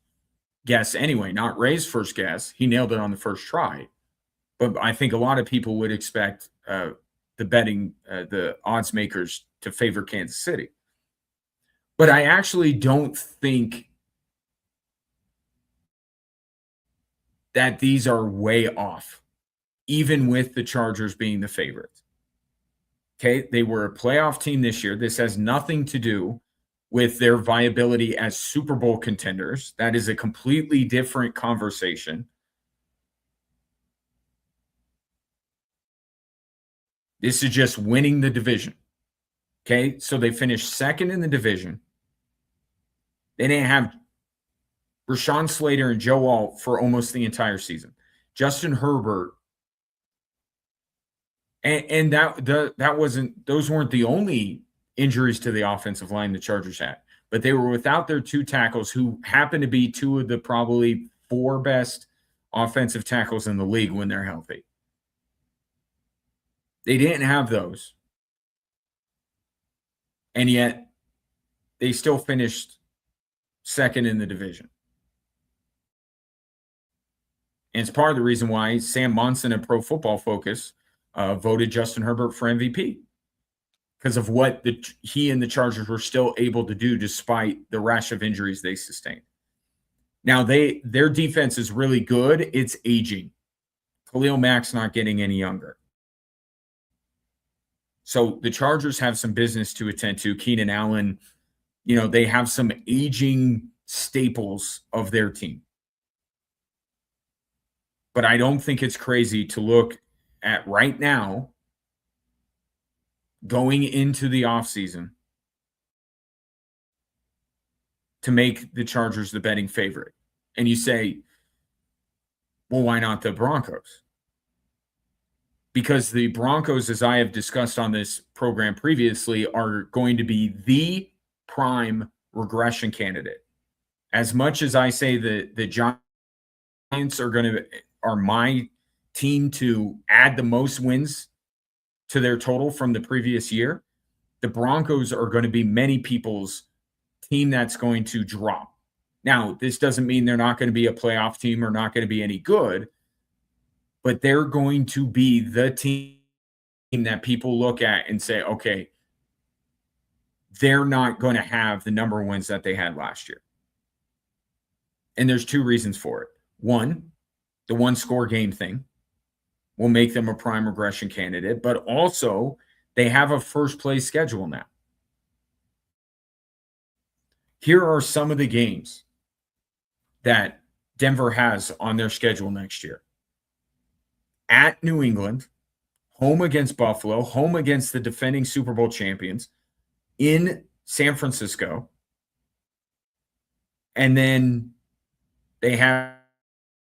guess anyway, not Ray's first guess. He nailed it on the first try. But I think a lot of people would expect the odds makers to favor Kansas City. But I actually don't think that these are way off, even with the Chargers being the favorites. Okay, they were a playoff team this year. This has nothing to do with their viability as Super Bowl contenders. That is a completely different conversation. This is just winning the division. Okay, so they finished second in the division. They didn't have Rashawn Slater and Joe Alt for almost the entire season. Justin Herbert, and that wasn't, those weren't the only injuries to the offensive line the Chargers had, but they were without their two tackles who happen to be two of the probably four best offensive tackles in the league when they're healthy. They didn't have those. And yet they still finished second in the division. And it's part of the reason why Sam Monson and Pro Football Focus voted Justin Herbert for MVP, because of what he and the Chargers were still able to do despite the rash of injuries they sustained. Now, their defense is really good. It's aging. Khalil Mack's not getting any younger. So the Chargers have some business to attend to. Keenan Allen, they have some aging staples of their team. But I don't think it's crazy to look at right now, going into the offseason, to make the Chargers the betting favorite. And you say, well, why not the Broncos? Because the Broncos, as I have discussed on this program previously, are going to be the prime regression candidate. As much as I say that the Giants are my team to add the most wins to their total from the previous year, the Broncos are going to be many people's team that's going to drop. Now, this doesn't mean they're not going to be a playoff team or not going to be any good, but they're going to be the team that people look at and say, okay, they're not going to have the number of wins that they had last year. And there's two reasons for it. One, the one-score game thing will make them a prime regression candidate, but also they have a first-place schedule now. Here are some of the games that Denver has on their schedule next year. At New England, home against Buffalo, home against the defending Super Bowl champions, in San Francisco, and then they have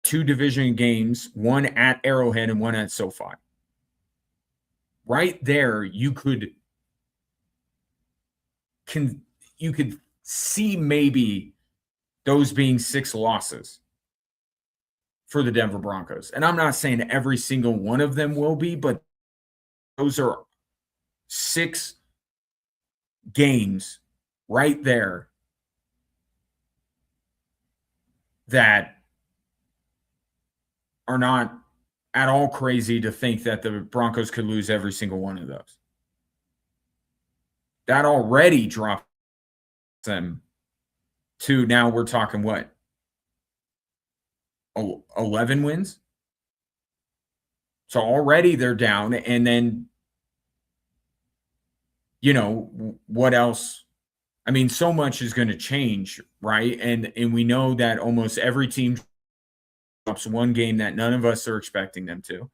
two division games, one at Arrowhead and one at SoFi. Right there, you could see maybe those being 6 losses for the Denver Broncos. And I'm not saying every single one of them will be, but those are 6 games right there that are not at all crazy to think that the Broncos could lose every single one of those. That already drops them to now we're talking what? 11 wins? So already they're down. And then, what else? I mean, so much is going to change, right? And we know that almost every team drops one game that none of us are expecting them to.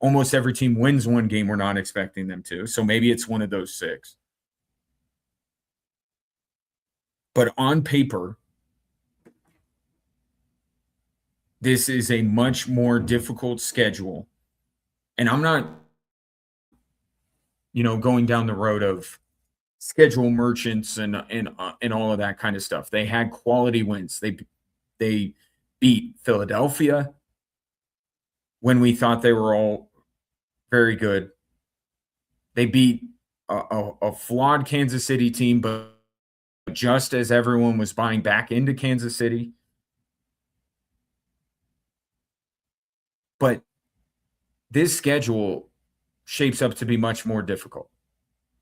Almost every team wins one game we're not expecting them to. So maybe it's one of those 6. But on paper, this is a much more difficult schedule. And I'm not, going down the road of schedule merchants and all of that kind of stuff. They had quality wins. They beat Philadelphia when we thought they were all very good. They beat a flawed Kansas City team, but just as everyone was buying back into Kansas City. But this schedule shapes up to be much more difficult.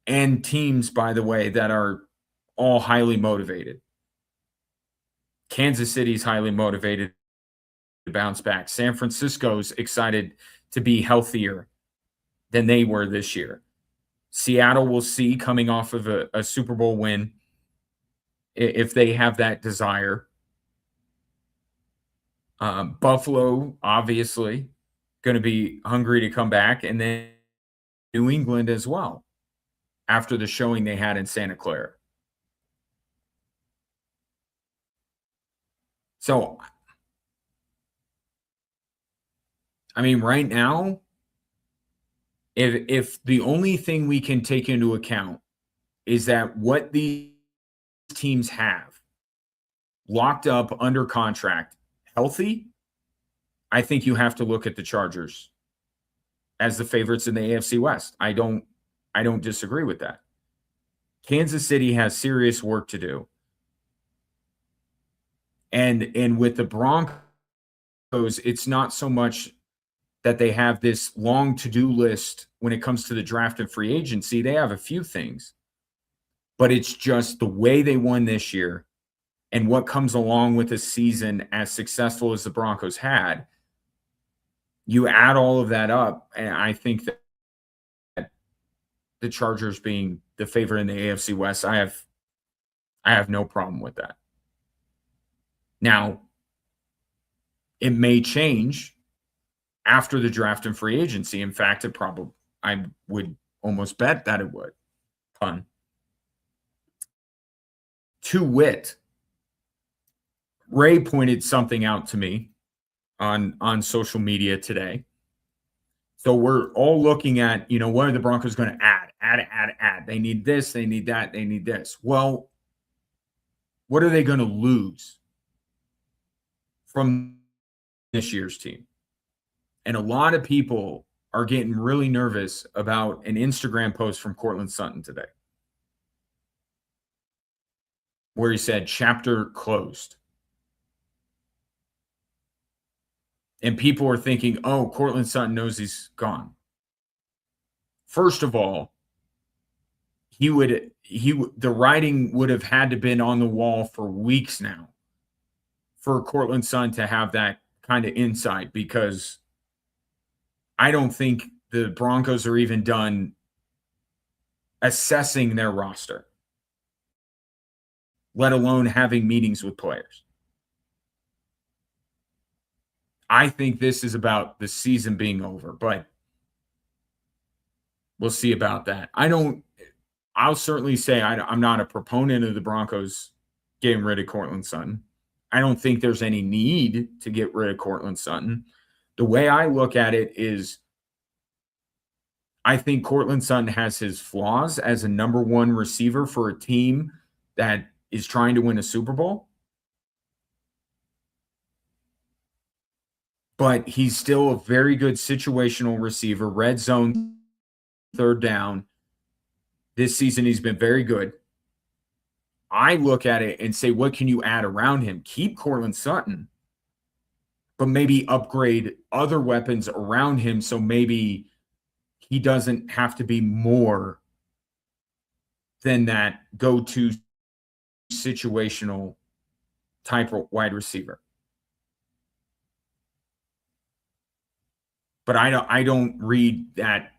And teams, by the way, that are all highly motivated. Kansas City's highly motivated to bounce back. San Francisco's excited to be healthier than they were this year. Seattle will see coming off of a Super Bowl win if they have that desire. Buffalo, obviously, going to be hungry to come back. And then New England as well after the showing they had in Santa Clara. So, I mean, right now, if the only thing we can take into account is that what these teams have locked up under contract healthy, I think you have to look at the Chargers as the favorites in the AFC West. I don't disagree with that. Kansas City has serious work to do. And with the Broncos, it's not so much that they have this long to-do list when it comes to the draft and free agency. They have a few things, but it's just the way they won this year and what comes along with a season as successful as the Broncos had. You add all of that up, and I think that the Chargers being the favorite in the AFC West, I have no problem with that. Now, it may change after the draft and free agency. In fact, I would almost bet that it would. Pun. To wit, Ray pointed something out to me on social media today. So we're all looking at, what are the Broncos going to add? They need this, they need that, they need this. Well, what are they going to lose from this year's team? And a lot of people are getting really nervous about an Instagram post from Courtland Sutton today, where he said, chapter closed. And people are thinking, oh, Courtland Sutton knows he's gone. First of all, the writing would have had to been on the wall for weeks now for Courtland Sutton to have that kind of insight, because I don't think the Broncos are even done assessing their roster, let alone having meetings with players. I think this is about the season being over, but we'll see about that. I'll certainly say I'm not a proponent of the Broncos getting rid of Courtland Sutton. I don't think there's any need to get rid of Courtland Sutton. The way I look at it is I think Courtland Sutton has his flaws as a number one receiver for a team that is trying to win a Super Bowl. But he's still a very good situational receiver, red zone, third down. This season, he's been very good. I look at it and say, what can you add around him? Keep Courtland Sutton, but maybe upgrade other weapons around him so maybe he doesn't have to be more than that go-to situational type of wide receiver. But I don't read that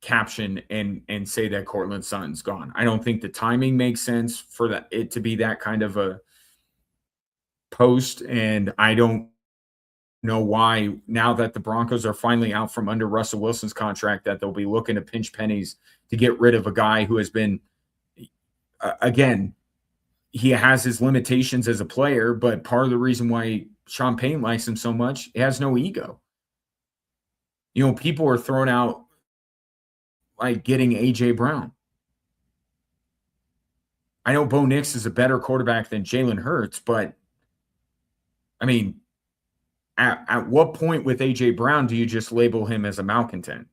caption and say that Cortland Sutton's gone. I don't think the timing makes sense for that it to be that kind of a post, and I don't know why now that the Broncos are finally out from under Russell Wilson's contract that they'll be looking to pinch pennies to get rid of a guy who has been again, he has his limitations as a player, but part of the reason why Sean Payton likes him so much, he has no ego. People are throwing out like getting AJ Brown. I know Bo Nix is a better quarterback than Jalen Hurts, but I mean, at what point with AJ Brown do you just label him as a malcontent?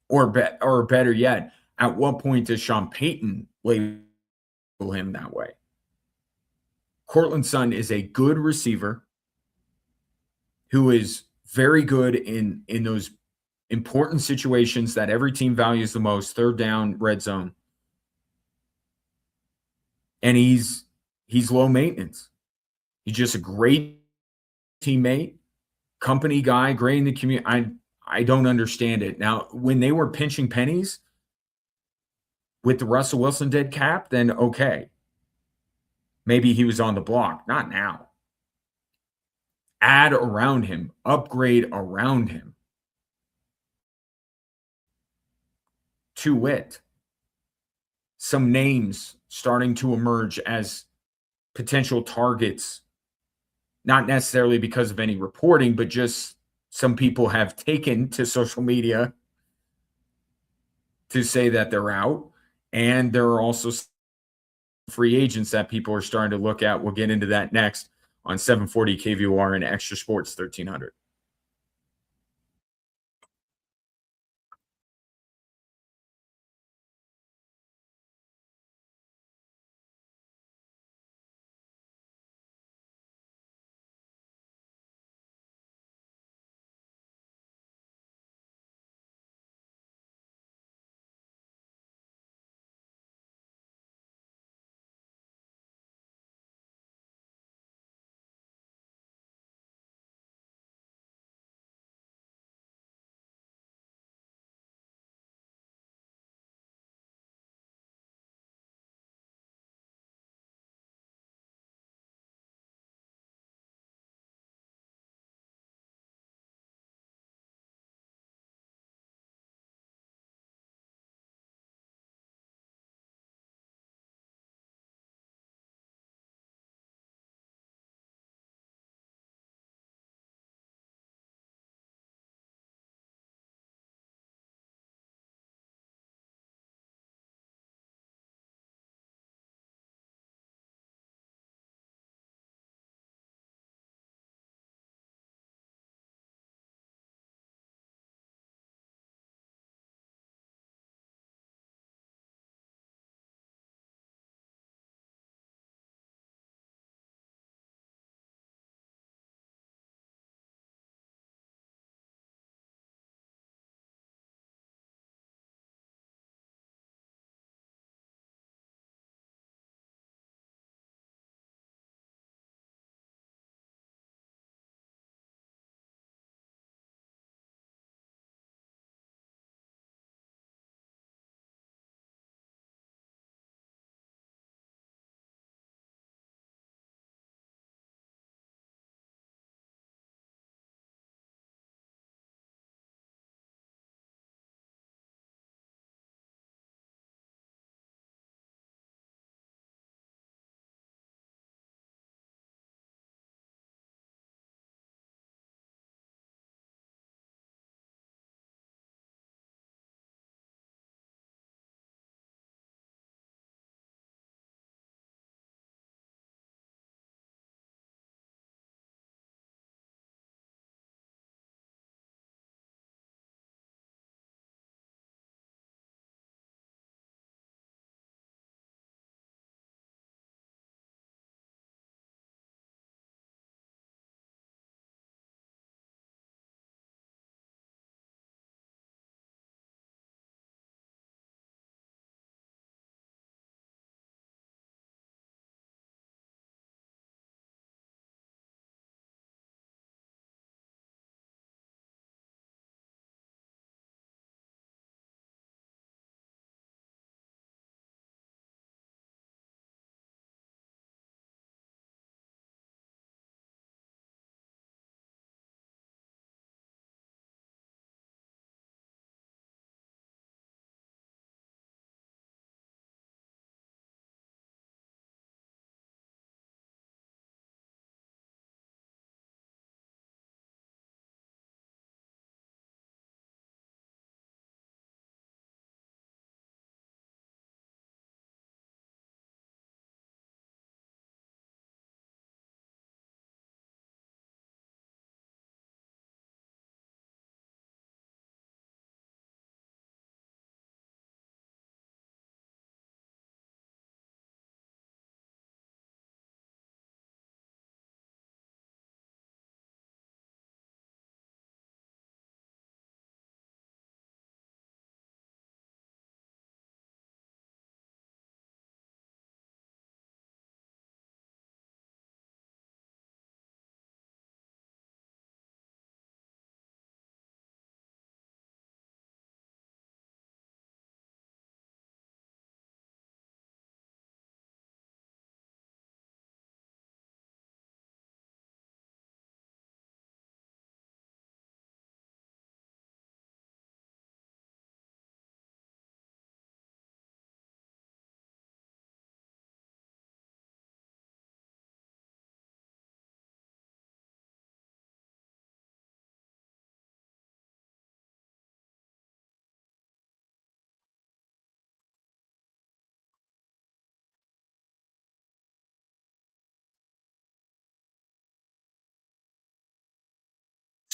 Or better yet, at what point does Sean Payton label him that way? Cortland Sutton is a good receiver who is very good in those important situations that every team values the most, third down, red zone. And he's low maintenance. He's just a great teammate, company guy, great in the community. I don't understand it. Now, when they were pinching pennies with the Russell Wilson dead cap, then okay. Maybe he was on the block. Not now. Add around him, upgrade around him. To wit, some names starting to emerge as potential targets, not necessarily because of any reporting, but just some people have taken to social media to say that they're out. And there are also free agents that people are starting to look at. We'll get into that next on 740 KVOR and Extra Sports 1300.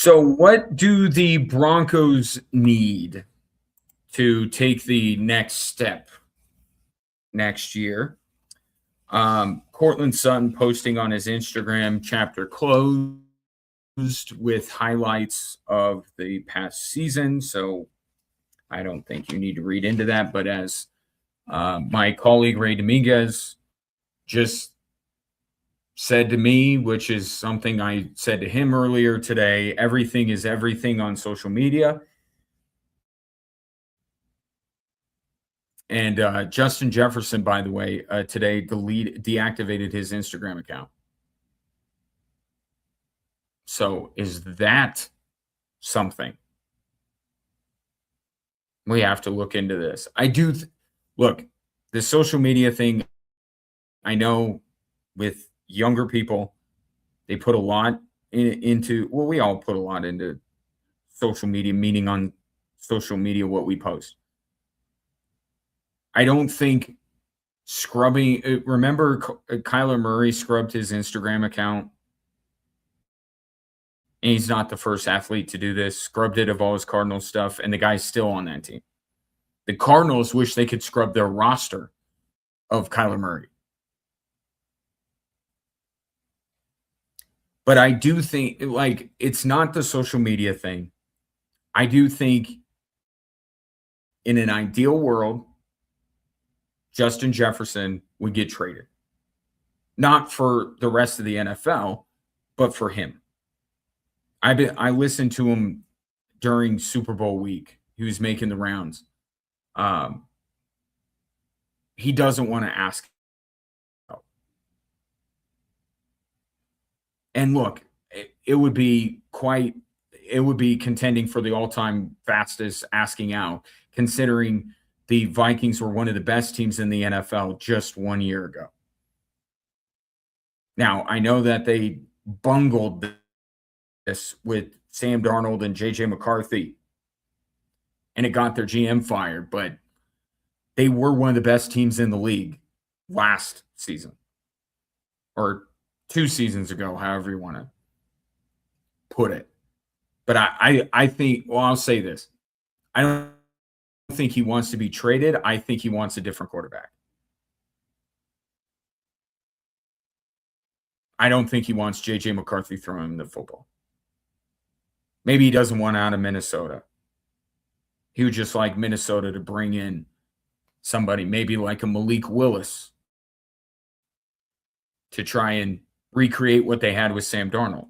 So, what do the Broncos need to take the next step next year? Cortland Sutton posting on his Instagram chapter closed with highlights of the past season. So, I don't think you need to read into that. But as my colleague Ray Dominguez just said to me, which is something I said to him earlier today, everything is everything on social media. And Justin Jefferson, by the way, today deactivated his Instagram account. So is that something? We have to look into this. I do look, the social media thing, I know with younger people, they put a lot into, well, we all put a lot into social media, meaning on social media what we post. I don't think scrubbing, remember Kyler Murray scrubbed his Instagram account? And he's not the first athlete to do this. Scrubbed it of all his Cardinals stuff, and the guy's still on that team. The Cardinals wish they could scrub their roster of Kyler Murray. But I do think, like, it's not the social media thing. I do think in an ideal world, Justin Jefferson would get traded. Not for the rest of the NFL, but for him. I listened to him during Super Bowl week. He was making the rounds. He doesn't want to ask. And look, it would be contending for the all-time fastest asking out, considering the Vikings were one of the best teams in the NFL just 1 year ago. Now, I know that they bungled this with Sam Darnold and J.J. McCarthy, and it got their GM fired, but they were one of the best teams in the league last season or 2 seasons ago, however you want to put it. But I think, well, I'll say this. I don't think he wants to be traded. I think he wants a different quarterback. I don't think he wants J.J. McCarthy throwing him the football. Maybe he doesn't want out of Minnesota. He would just like Minnesota to bring in somebody, maybe like a Malik Willis, to try and recreate what they had with Sam Darnold.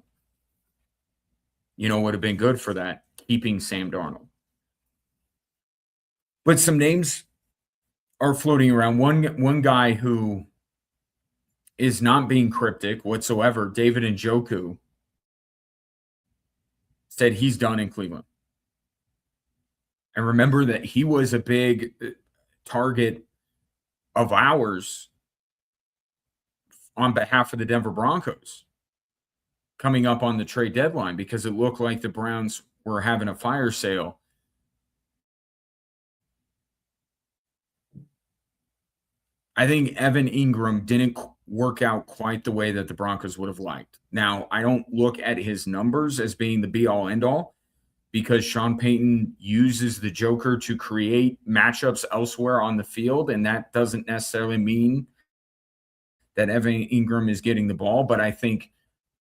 You know, would have been good for that, keeping Sam Darnold. But some names are floating around. One guy who is not being cryptic whatsoever, David Njoku, said he's done in Cleveland. And remember that he was a big target of ours on behalf of the Denver Broncos coming up on the trade deadline, because it looked like the Browns were having a fire sale. I think Evan Ingram didn't work out quite the way that the Broncos would have liked. Now, I don't look at his numbers as being the be-all, end-all, because Sean Payton uses the Joker to create matchups elsewhere on the field, and that doesn't necessarily mean that Evan Ingram is getting the ball. But I think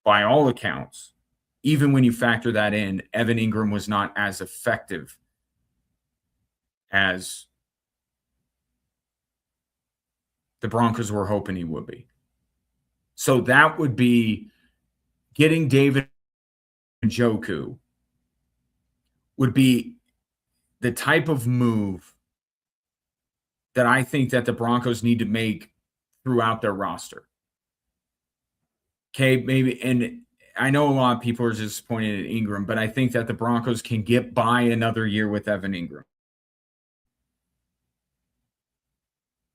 by all accounts, even when you factor that in, Evan Ingram was not as effective as the Broncos were hoping he would be. So that would be getting David Njoku would be the type of move that I think that the Broncos need to make throughout their roster. Okay, maybe, and I know a lot of people are disappointed at Ingram, but I think that the Broncos can get by another year with Evan Ingram.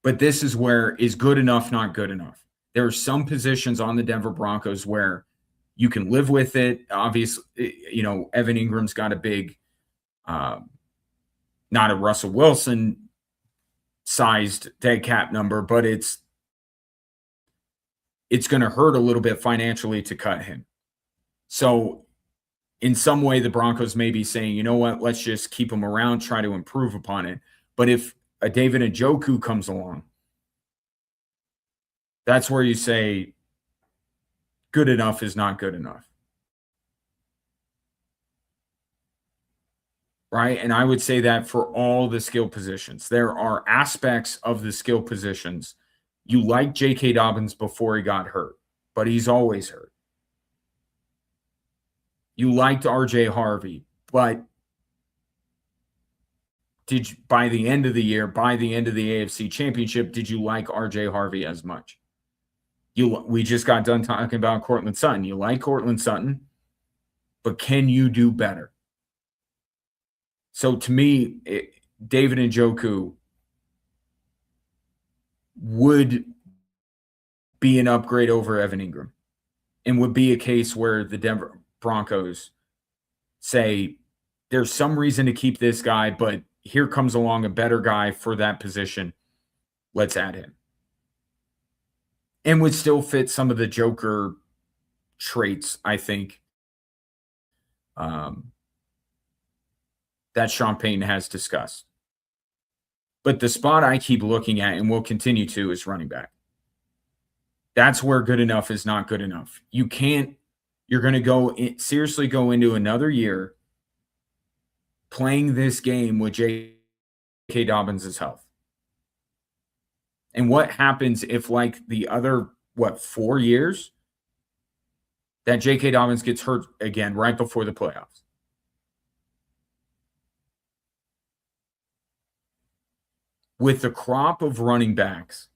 But this is where is good enough, not good enough. There are some positions on the Denver Broncos where you can live with it. Obviously, you know, Evan Ingram's got a big, not a Russell Wilson sized dead cap number, but it's going to hurt a little bit financially to cut him. So in some way, the Broncos may be saying, you know what, let's just keep him around, try to improve upon it. But if a David Njoku comes along, that's where you say good enough is not good enough. Right? And I would say that for all the skill positions. There are aspects of the skill positions. You like J.K. Dobbins before he got hurt, but he's always hurt. You liked R.J. Harvey, but by the end of the year, by the end of the AFC Championship, did you like R.J. Harvey as much? We just got done talking about Courtland Sutton. You like Courtland Sutton, but can you do better? So to me, David Njoku would be an upgrade over Evan Ingram and would be a case where the Denver Broncos say there's some reason to keep this guy, but here comes along a better guy for that position. Let's add him. And would still fit some of the Joker traits, I think, that Sean Payton has discussed. But the spot I keep looking at and will continue to is running back. That's where good enough is not good enough. You're going to seriously go into another year playing this game with J.K. Dobbins' health. And what happens if, like the other, 4 years, that J.K. Dobbins gets hurt again right before the playoffs? With the crop of running backs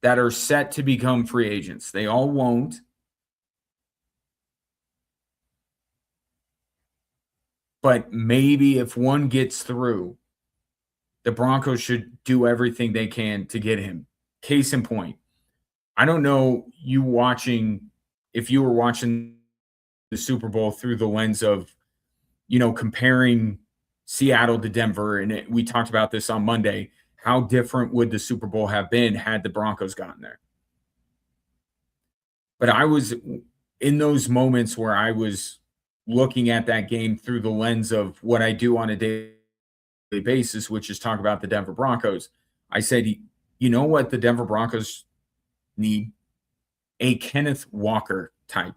that are set to become free agents, they all won't. But maybe if one gets through, the Broncos should do everything they can to get him. Case in point, I don't know if you were watching the Super Bowl through the lens of, comparing Seattle to Denver, and we talked about this on Monday. How different would the Super Bowl have been had the Broncos gotten there? But I was in those moments where I was looking at that game through the lens of what I do on a daily basis, which is talk about the Denver Broncos. I said, you know what the Denver Broncos need? A Kenneth Walker type.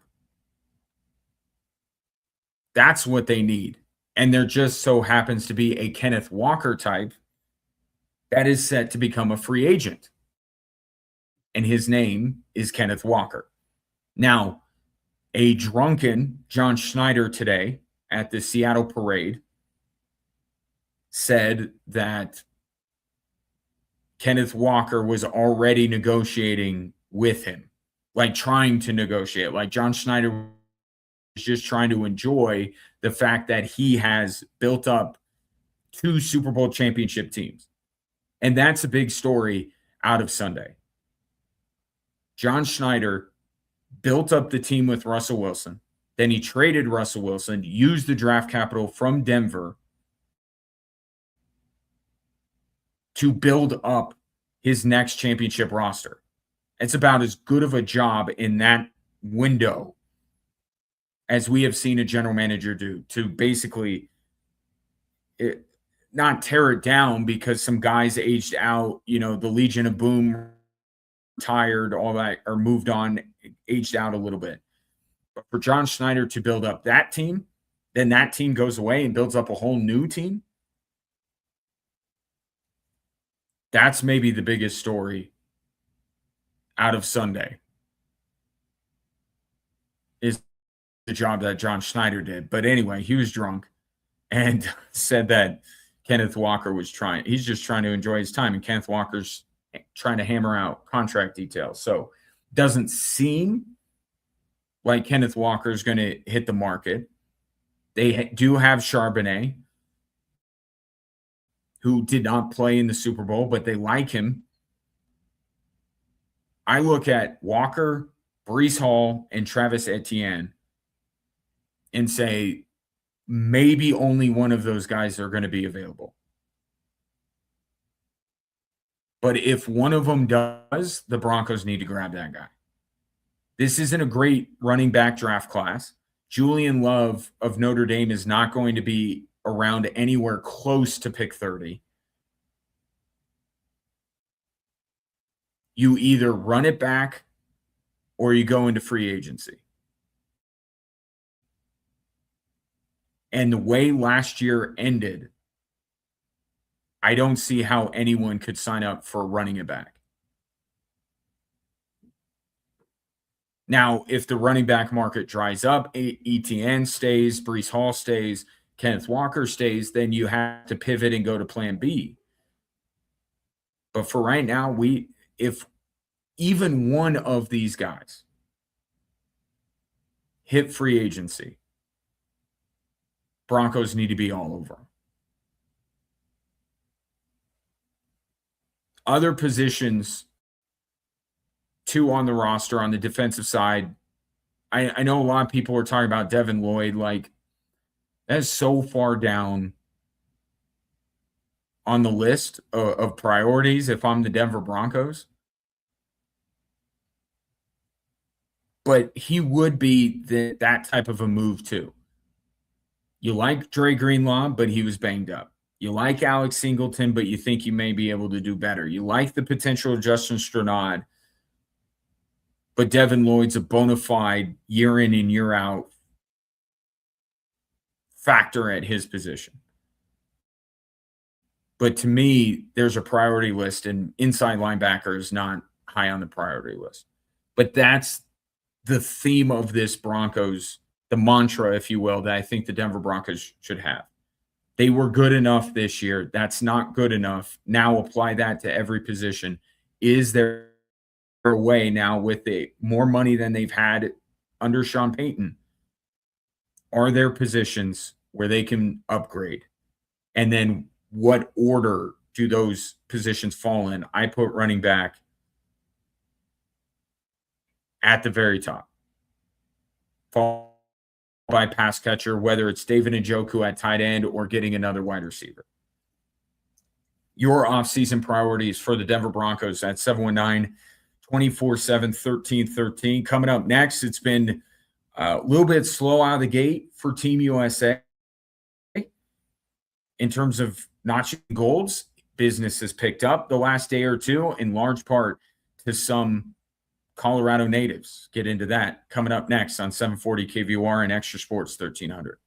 That's what they need. And there just so happens to be a Kenneth Walker type that is set to become a free agent. And his name is Kenneth Walker. Now, a drunken John Schneider today at the Seattle parade said that Kenneth Walker was already negotiating with him, like trying to negotiate. Like John Schneider was just trying to enjoy the fact that he has built up 2 Super Bowl championship teams. And that's a big story out of Sunday. John Schneider built up the team with Russell Wilson. Then he traded Russell Wilson, used the draft capital from Denver to build up his next championship roster. It's about as good of a job in that window as we have seen a general manager do, to basically not tear it down because some guys aged out, the Legion of Boom retired, all that, or moved on, aged out a little bit. But for John Schneider to build up that team, then that team goes away and builds up a whole new team. That's maybe the biggest story out of Sunday, is the job that John Schneider did. But anyway, he was drunk and said that Kenneth Walker he's just trying to enjoy his time, and Kenneth Walker's trying to hammer out contract details. So doesn't seem like Kenneth Walker is going to hit the market. They do have Charbonnet, who did not play in the Super Bowl, but they like him. I look at Walker, Breece Hall, and Travis Etienne and say maybe only one of those guys are going to be available. But if one of them does, the Broncos need to grab that guy. This isn't a great running back draft class. Julian Love of Notre Dame is not going to be around anywhere close to pick 30. You either run it back or you go into free agency. And the way last year ended, I don't see how anyone could sign up for running it back. Now, if the running back market dries up, ETN stays, Breece Hall stays, Kenneth Walker stays, then you have to pivot and go to plan B. But for right now, if even one of these guys hit free agency, Broncos need to be all over them. Other positions, two on the roster on the defensive side. I know a lot of people are talking about Devin Lloyd. Like, that's so far down on the list of priorities if I'm the Denver Broncos. But he would be that type of a move too. You like Dre Greenlaw, but he was banged up. You like Alex Singleton, but you think you may be able to do better. You like the potential of Justin Strnad, but Devin Lloyd's a bona fide year in and year out factor at his position. But to me, there's a priority list, and inside linebacker is not high on the priority list. But that's the theme of this Broncos, the mantra, if you will, that I think the Denver Broncos should have. They were good enough this year. That's not good enough. Now apply that to every position. Is there a way now with more money than they've had under Sean Payton? Are there positions where they can upgrade? And then what order do those positions fall in? I put running back at the very top, followed by pass catcher, whether it's David Njoku at tight end or getting another wide receiver. Your offseason priorities for the Denver Broncos at 719-247-1313. Coming up next, it's been a little bit slow out of the gate for Team USA in terms of notching goals. Business has picked up the last day or two, in large part to some Colorado natives. Get into that coming up next on 740 KVOR and Extra Sports 1300.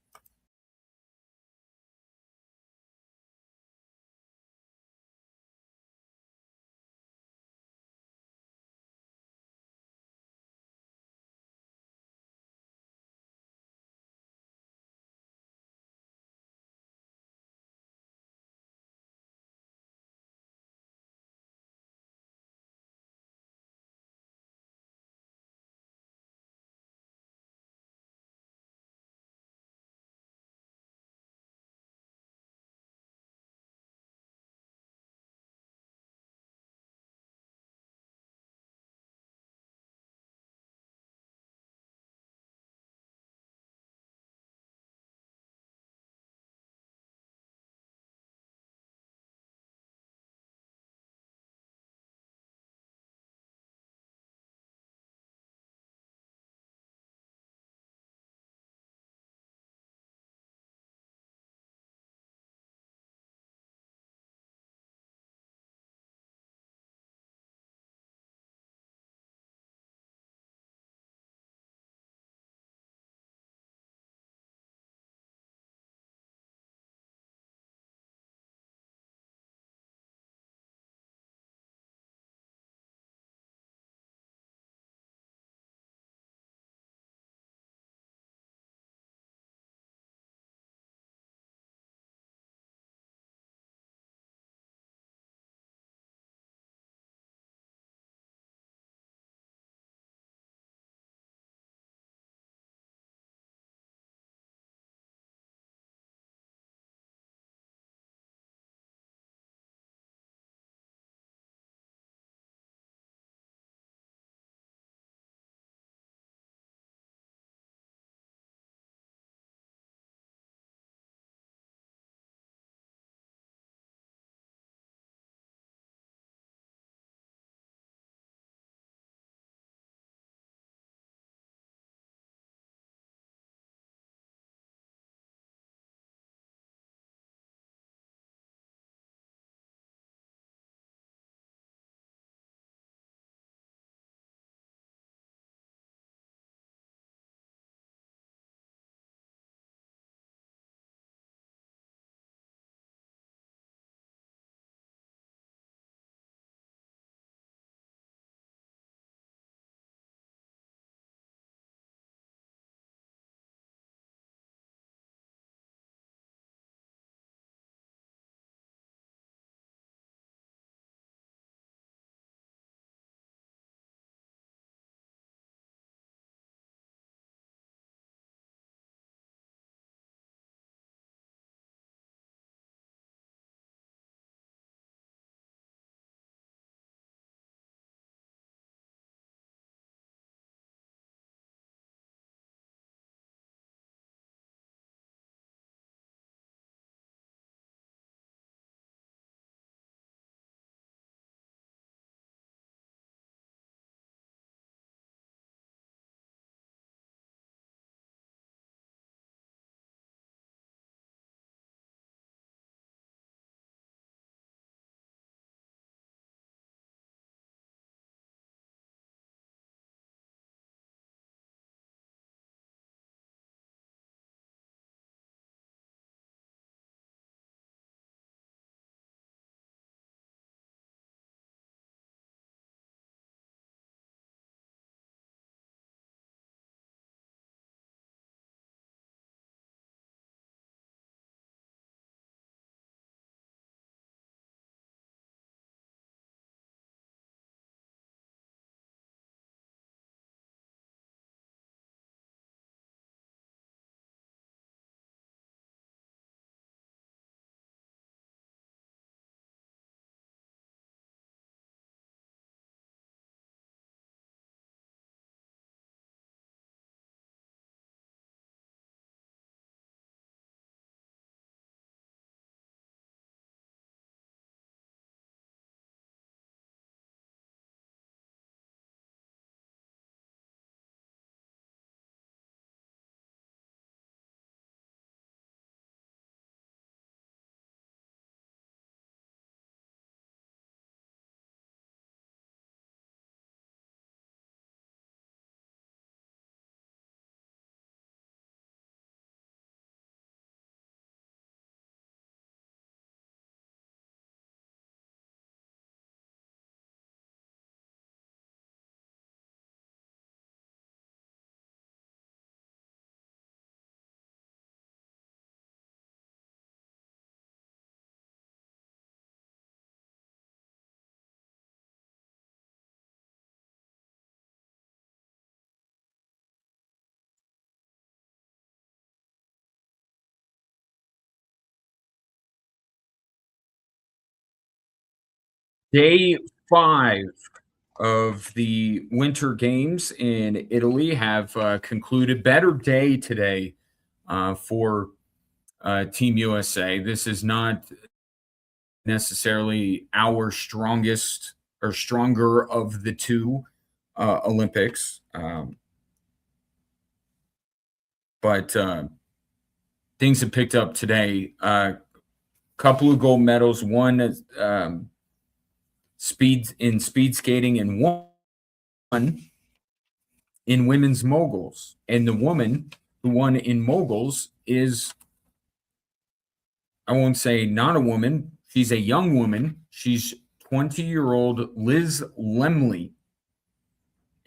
Day 5 of the Winter Games in Italy have concluded. Better day today for Team USA. This is not necessarily our strongest or stronger of the two Olympics, but things have picked up today. Couple of gold medals, one speed skating, and one in women's moguls. And the woman who won in moguls is, I won't say not a woman, she's a young woman. She's 20-year-old Liz Lemley,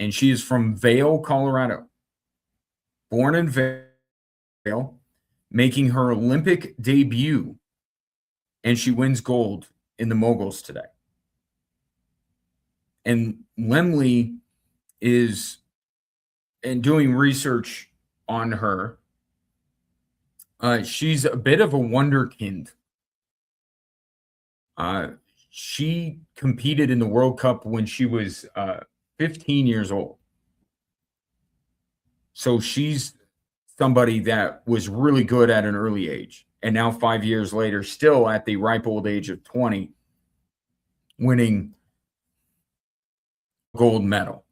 and she is from Vail, Colorado. Born in Vail, making her Olympic debut, and she wins gold in the moguls today. And Lemley is, and doing research on her, she's a bit of a wonderkind. She competed in the World Cup when she was 15 years old. So she's somebody that was really good at an early age. And now 5 years later, still at the ripe old age of 20, winning gold medal.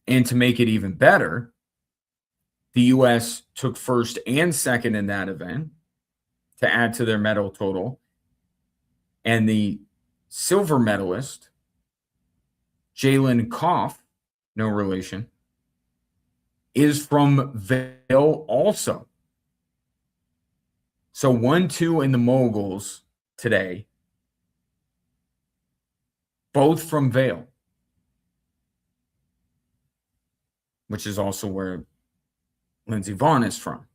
And to make it even better, the U.S. took first and second in that event to add to their medal total. And the silver medalist, Jalen Kaufman, no relation, is from Vail also. So 1-2 in the moguls today, both from Vail, which is also where Lindsey Vonn is from.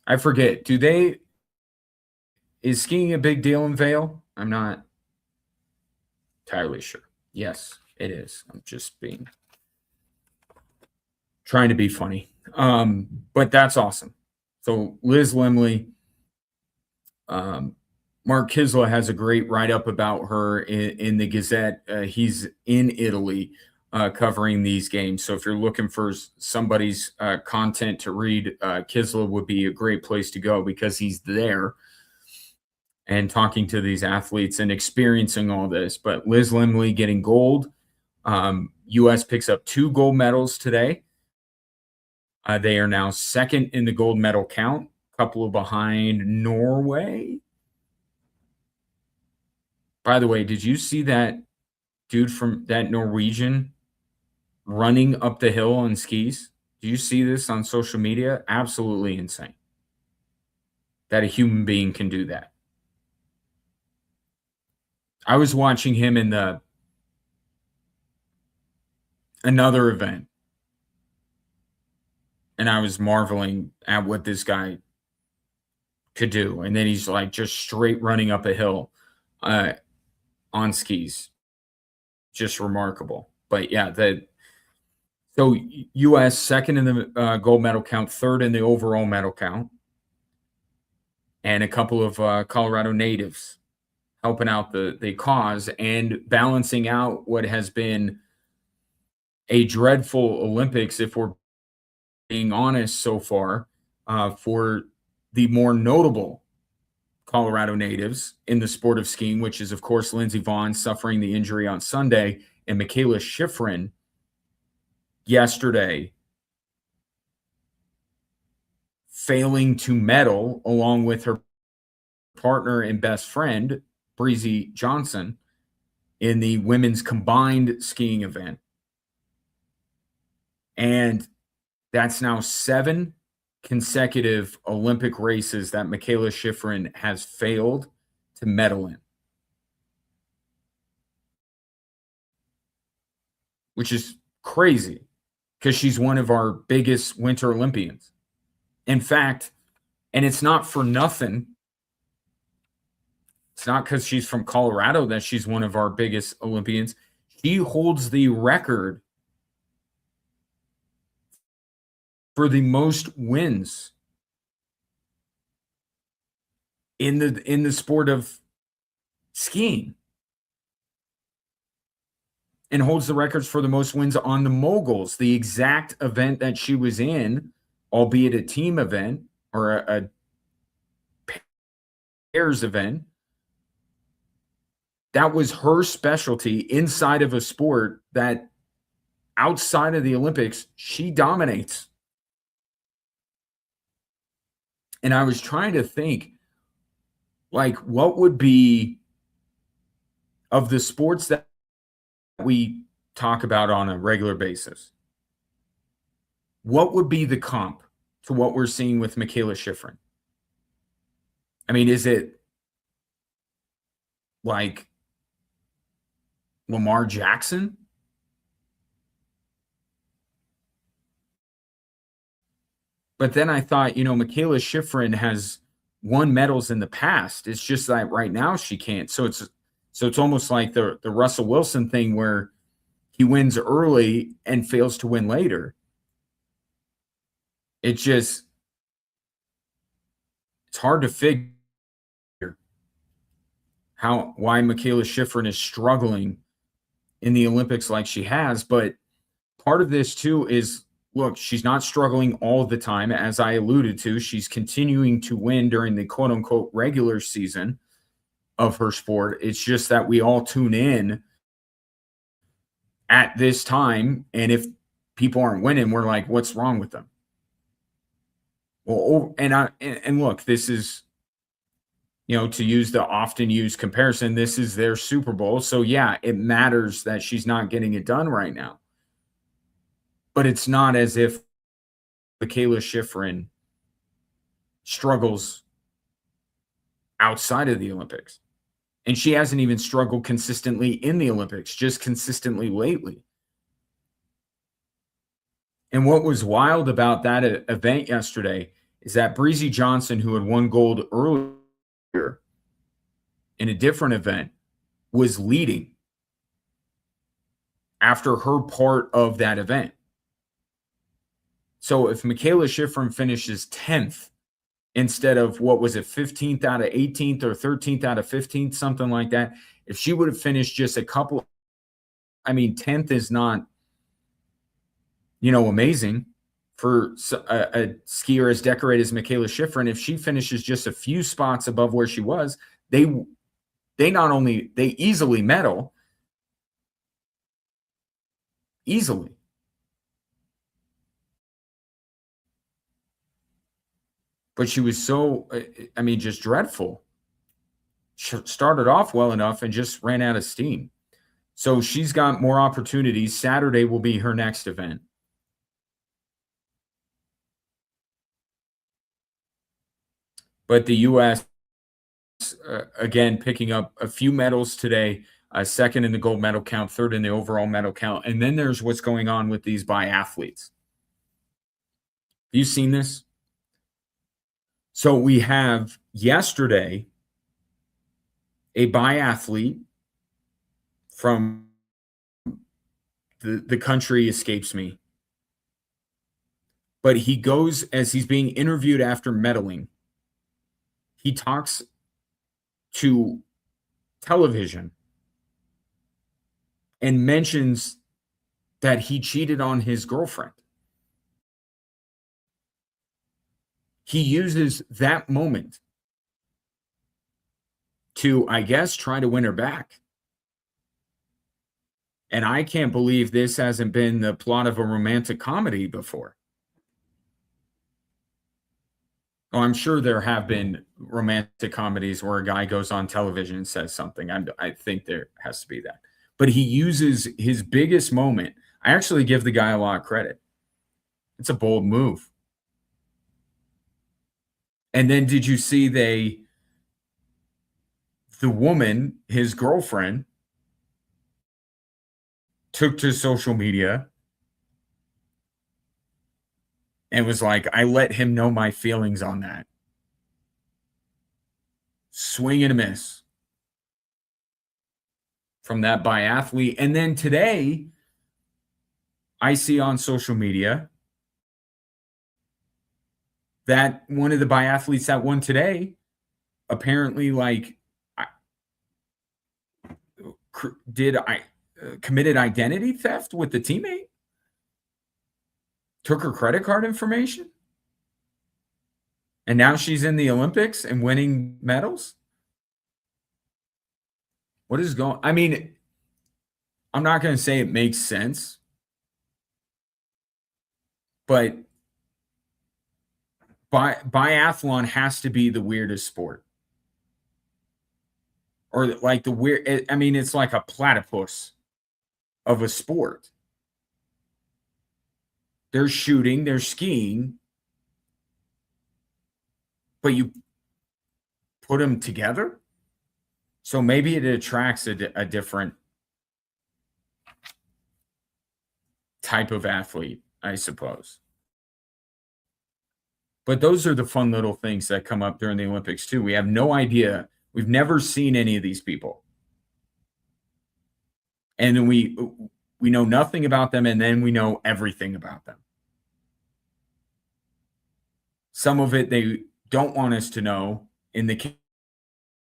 I forget, is skiing a big deal in Vail? I'm not entirely sure. Yes, it is. I'm just trying to be funny. But that's awesome. So Liz Lemley, Mark Kisla has a great write-up about her in the Gazette. He's in Italy covering these games. So if you're looking for somebody's content to read, Kisla would be a great place to go because he's there and talking to these athletes and experiencing all this. But Liz Lemley getting gold. U.S. picks up 2 gold medals today. They are now second in the gold medal count, a couple behind Norway. By the way, did you see that dude from that Norwegian running up the hill on skis? Do you see this on social media? Absolutely insane that a human being can do that. I was watching him in another event, and I was marveling at what this guy could do. And then he's like just straight running up a hill on skis. Just remarkable. But yeah, so U.S. second in the gold medal count, third in the overall medal count, and a couple of Colorado natives helping out the cause and balancing out what has been a dreadful Olympics, if we're being honest so far, for the more notable Colorado natives in the sport of skiing, which is, of course, Lindsey Vonn suffering the injury on Sunday, and Michaela Schifrin yesterday failing to medal along with her partner and best friend, Breezy Johnson, in the women's combined skiing event. And that's now 7 consecutive Olympic races that Michaela Schifrin has failed to medal in, which is crazy because she's one of our biggest Winter Olympians. In fact, and it's not for nothing, it's not because she's from Colorado that she's one of our biggest Olympians. She holds the record for the most wins in the sport of skiing and holds the records for the most wins on the moguls, the exact event that she was in, albeit a team event or a pairs event. That was her specialty inside of a sport that outside of the Olympics, she dominates. And I was trying to think, like, what would be of the sports that we talk about on a regular basis, what would be the comp to what we're seeing with Michaela Schifrin? I mean, is it like Lamar Jackson? But then I thought, Michaela Schifrin has won medals in the past. It's just that right now she can't. So it's almost like the Russell Wilson thing where he wins early and fails to win later. It's hard to figure why Michaela Schifrin is struggling in the Olympics like she has. But part of this too is, look, she's not struggling all the time. As I alluded to, she's continuing to win during the quote unquote regular season of her sport. It's just that we all tune in at this time. And if people aren't winning, we're like, what's wrong with them? Well, and look, this is, to use the often used comparison, this is their Super Bowl. So yeah, it matters that she's not getting it done right now. But it's not as if Michaela Schifrin struggles outside of the Olympics. And she hasn't even struggled consistently in the Olympics, just consistently lately. And what was wild about that event yesterday is that Breezy Johnson, who had won gold earlier in a different event, was leading after her part of that event. So if Michaela Schifrin finishes 10th instead of, what was it, 15th out of 18th or 13th out of 15th, something like that, if she would have finished just a couple, 10th is not, amazing for a skier as decorated as Michaela Schifrin. If she finishes just a few spots above where she was, they easily medal. Easily. But she was so, just dreadful. She started off well enough and just ran out of steam. So she's got more opportunities. Saturday will be her next event. But the U.S., again, picking up a few medals today, second in the gold medal count, third in the overall medal count. And then there's what's going on with these biathletes. Have you seen this? So we have yesterday a biathlete from the country escapes me, but he goes, as he's being interviewed after medaling, he talks to television and mentions that he cheated on his girlfriend. He uses that moment to, I guess, try to win her back. And I can't believe this hasn't been the plot of a romantic comedy before. Oh, I'm sure there have been romantic comedies where a guy goes on television and says something. I think there has to be that. But he uses his biggest moment. I actually give the guy a lot of credit. It's a bold move. And then did you see the woman, his girlfriend, took to social media and was like, I let him know my feelings on that. Swing and a miss from that biathlete. And then today, I see on social media that one of the biathletes that won today, apparently, committed identity theft with the teammate? Took her credit card information? And now she's in the Olympics and winning medals? What is going I mean, I'm not going to say it makes sense, but biathlon has to be the weirdest sport. Or like the weird I mean, it's like a platypus of a sport. They're shooting, they're skiing, but you put them together? So maybe it attracts a different type of athlete, I suppose. But those are the fun little things that come up during the Olympics too. We have no idea. We've never seen any of these people. And then we know nothing about them, and then we know everything about them. Some of it they don't want us to know. In the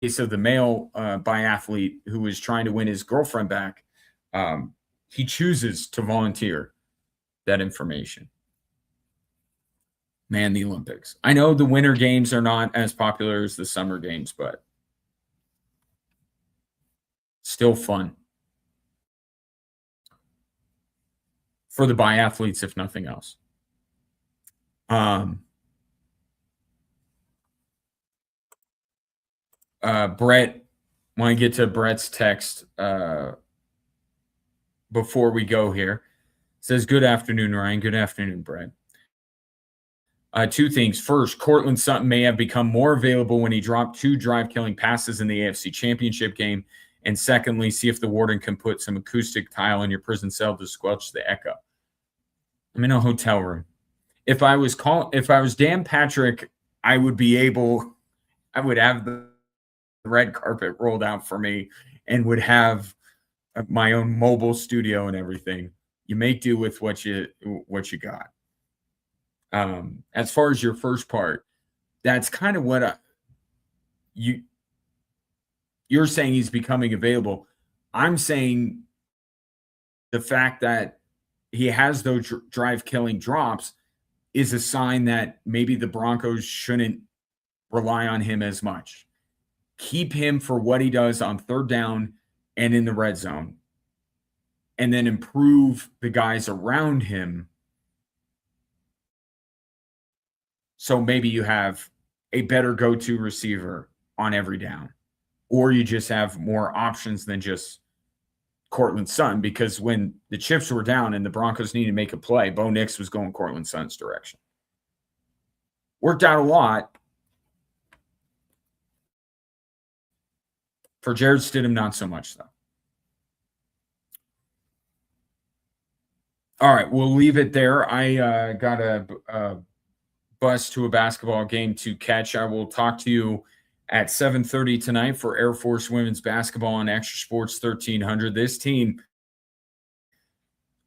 case of the male biathlete who was trying to win his girlfriend back, he chooses to volunteer that information. Man, the Olympics. I know the Winter Games are not as popular as the Summer Games, but still fun for the biathletes, if nothing else. Brett, want to get to Brett's text before we go here. Says, good afternoon, Ryan. Good afternoon, Brett. Two things. First, Cortland Sutton may have become more available when he dropped 2 drive-killing passes in the AFC Championship game. And secondly, see if the warden can put some acoustic tile in your prison cell to squelch the echo. I'm in a hotel room. If I was Dan Patrick, I would have the red carpet rolled out for me and would have my own mobile studio and everything. You make do with what you got. As far as your first part, that's kind of what you're saying he's becoming available. I'm saying the fact that he has those drive-killing drops is a sign that maybe the Broncos shouldn't rely on him as much. Keep him for what he does on third down and in the red zone, and then improve the guys around him. So maybe you have a better go-to receiver on every down, or you just have more options than just Cortland Sutton, because when the chips were down and the Broncos needed to make a play, Bo Nix was going Cortland Sutton's direction. Worked out a lot. For Jared Stidham, not so much, though. All right, we'll leave it there. I got a bus to a basketball game to catch. I will talk to you at 7:30 tonight for Air Force women's basketball on Extra Sports 1300. This team,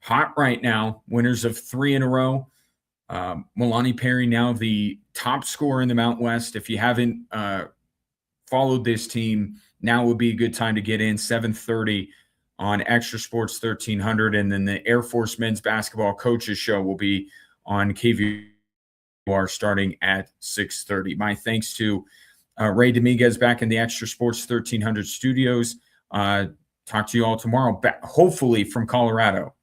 hot right now, winners of 3 in a row. Milani Perry now the top scorer in the Mount West. If you haven't followed this team, now would be a good time to get in. 7:30 on Extra Sports 1300. And then the Air Force men's basketball coaches show will be on KVR starting at 6:30. My thanks to Ray Dominguez back in the Extra Sports 1300 studios. Talk to you all tomorrow, hopefully from Colorado.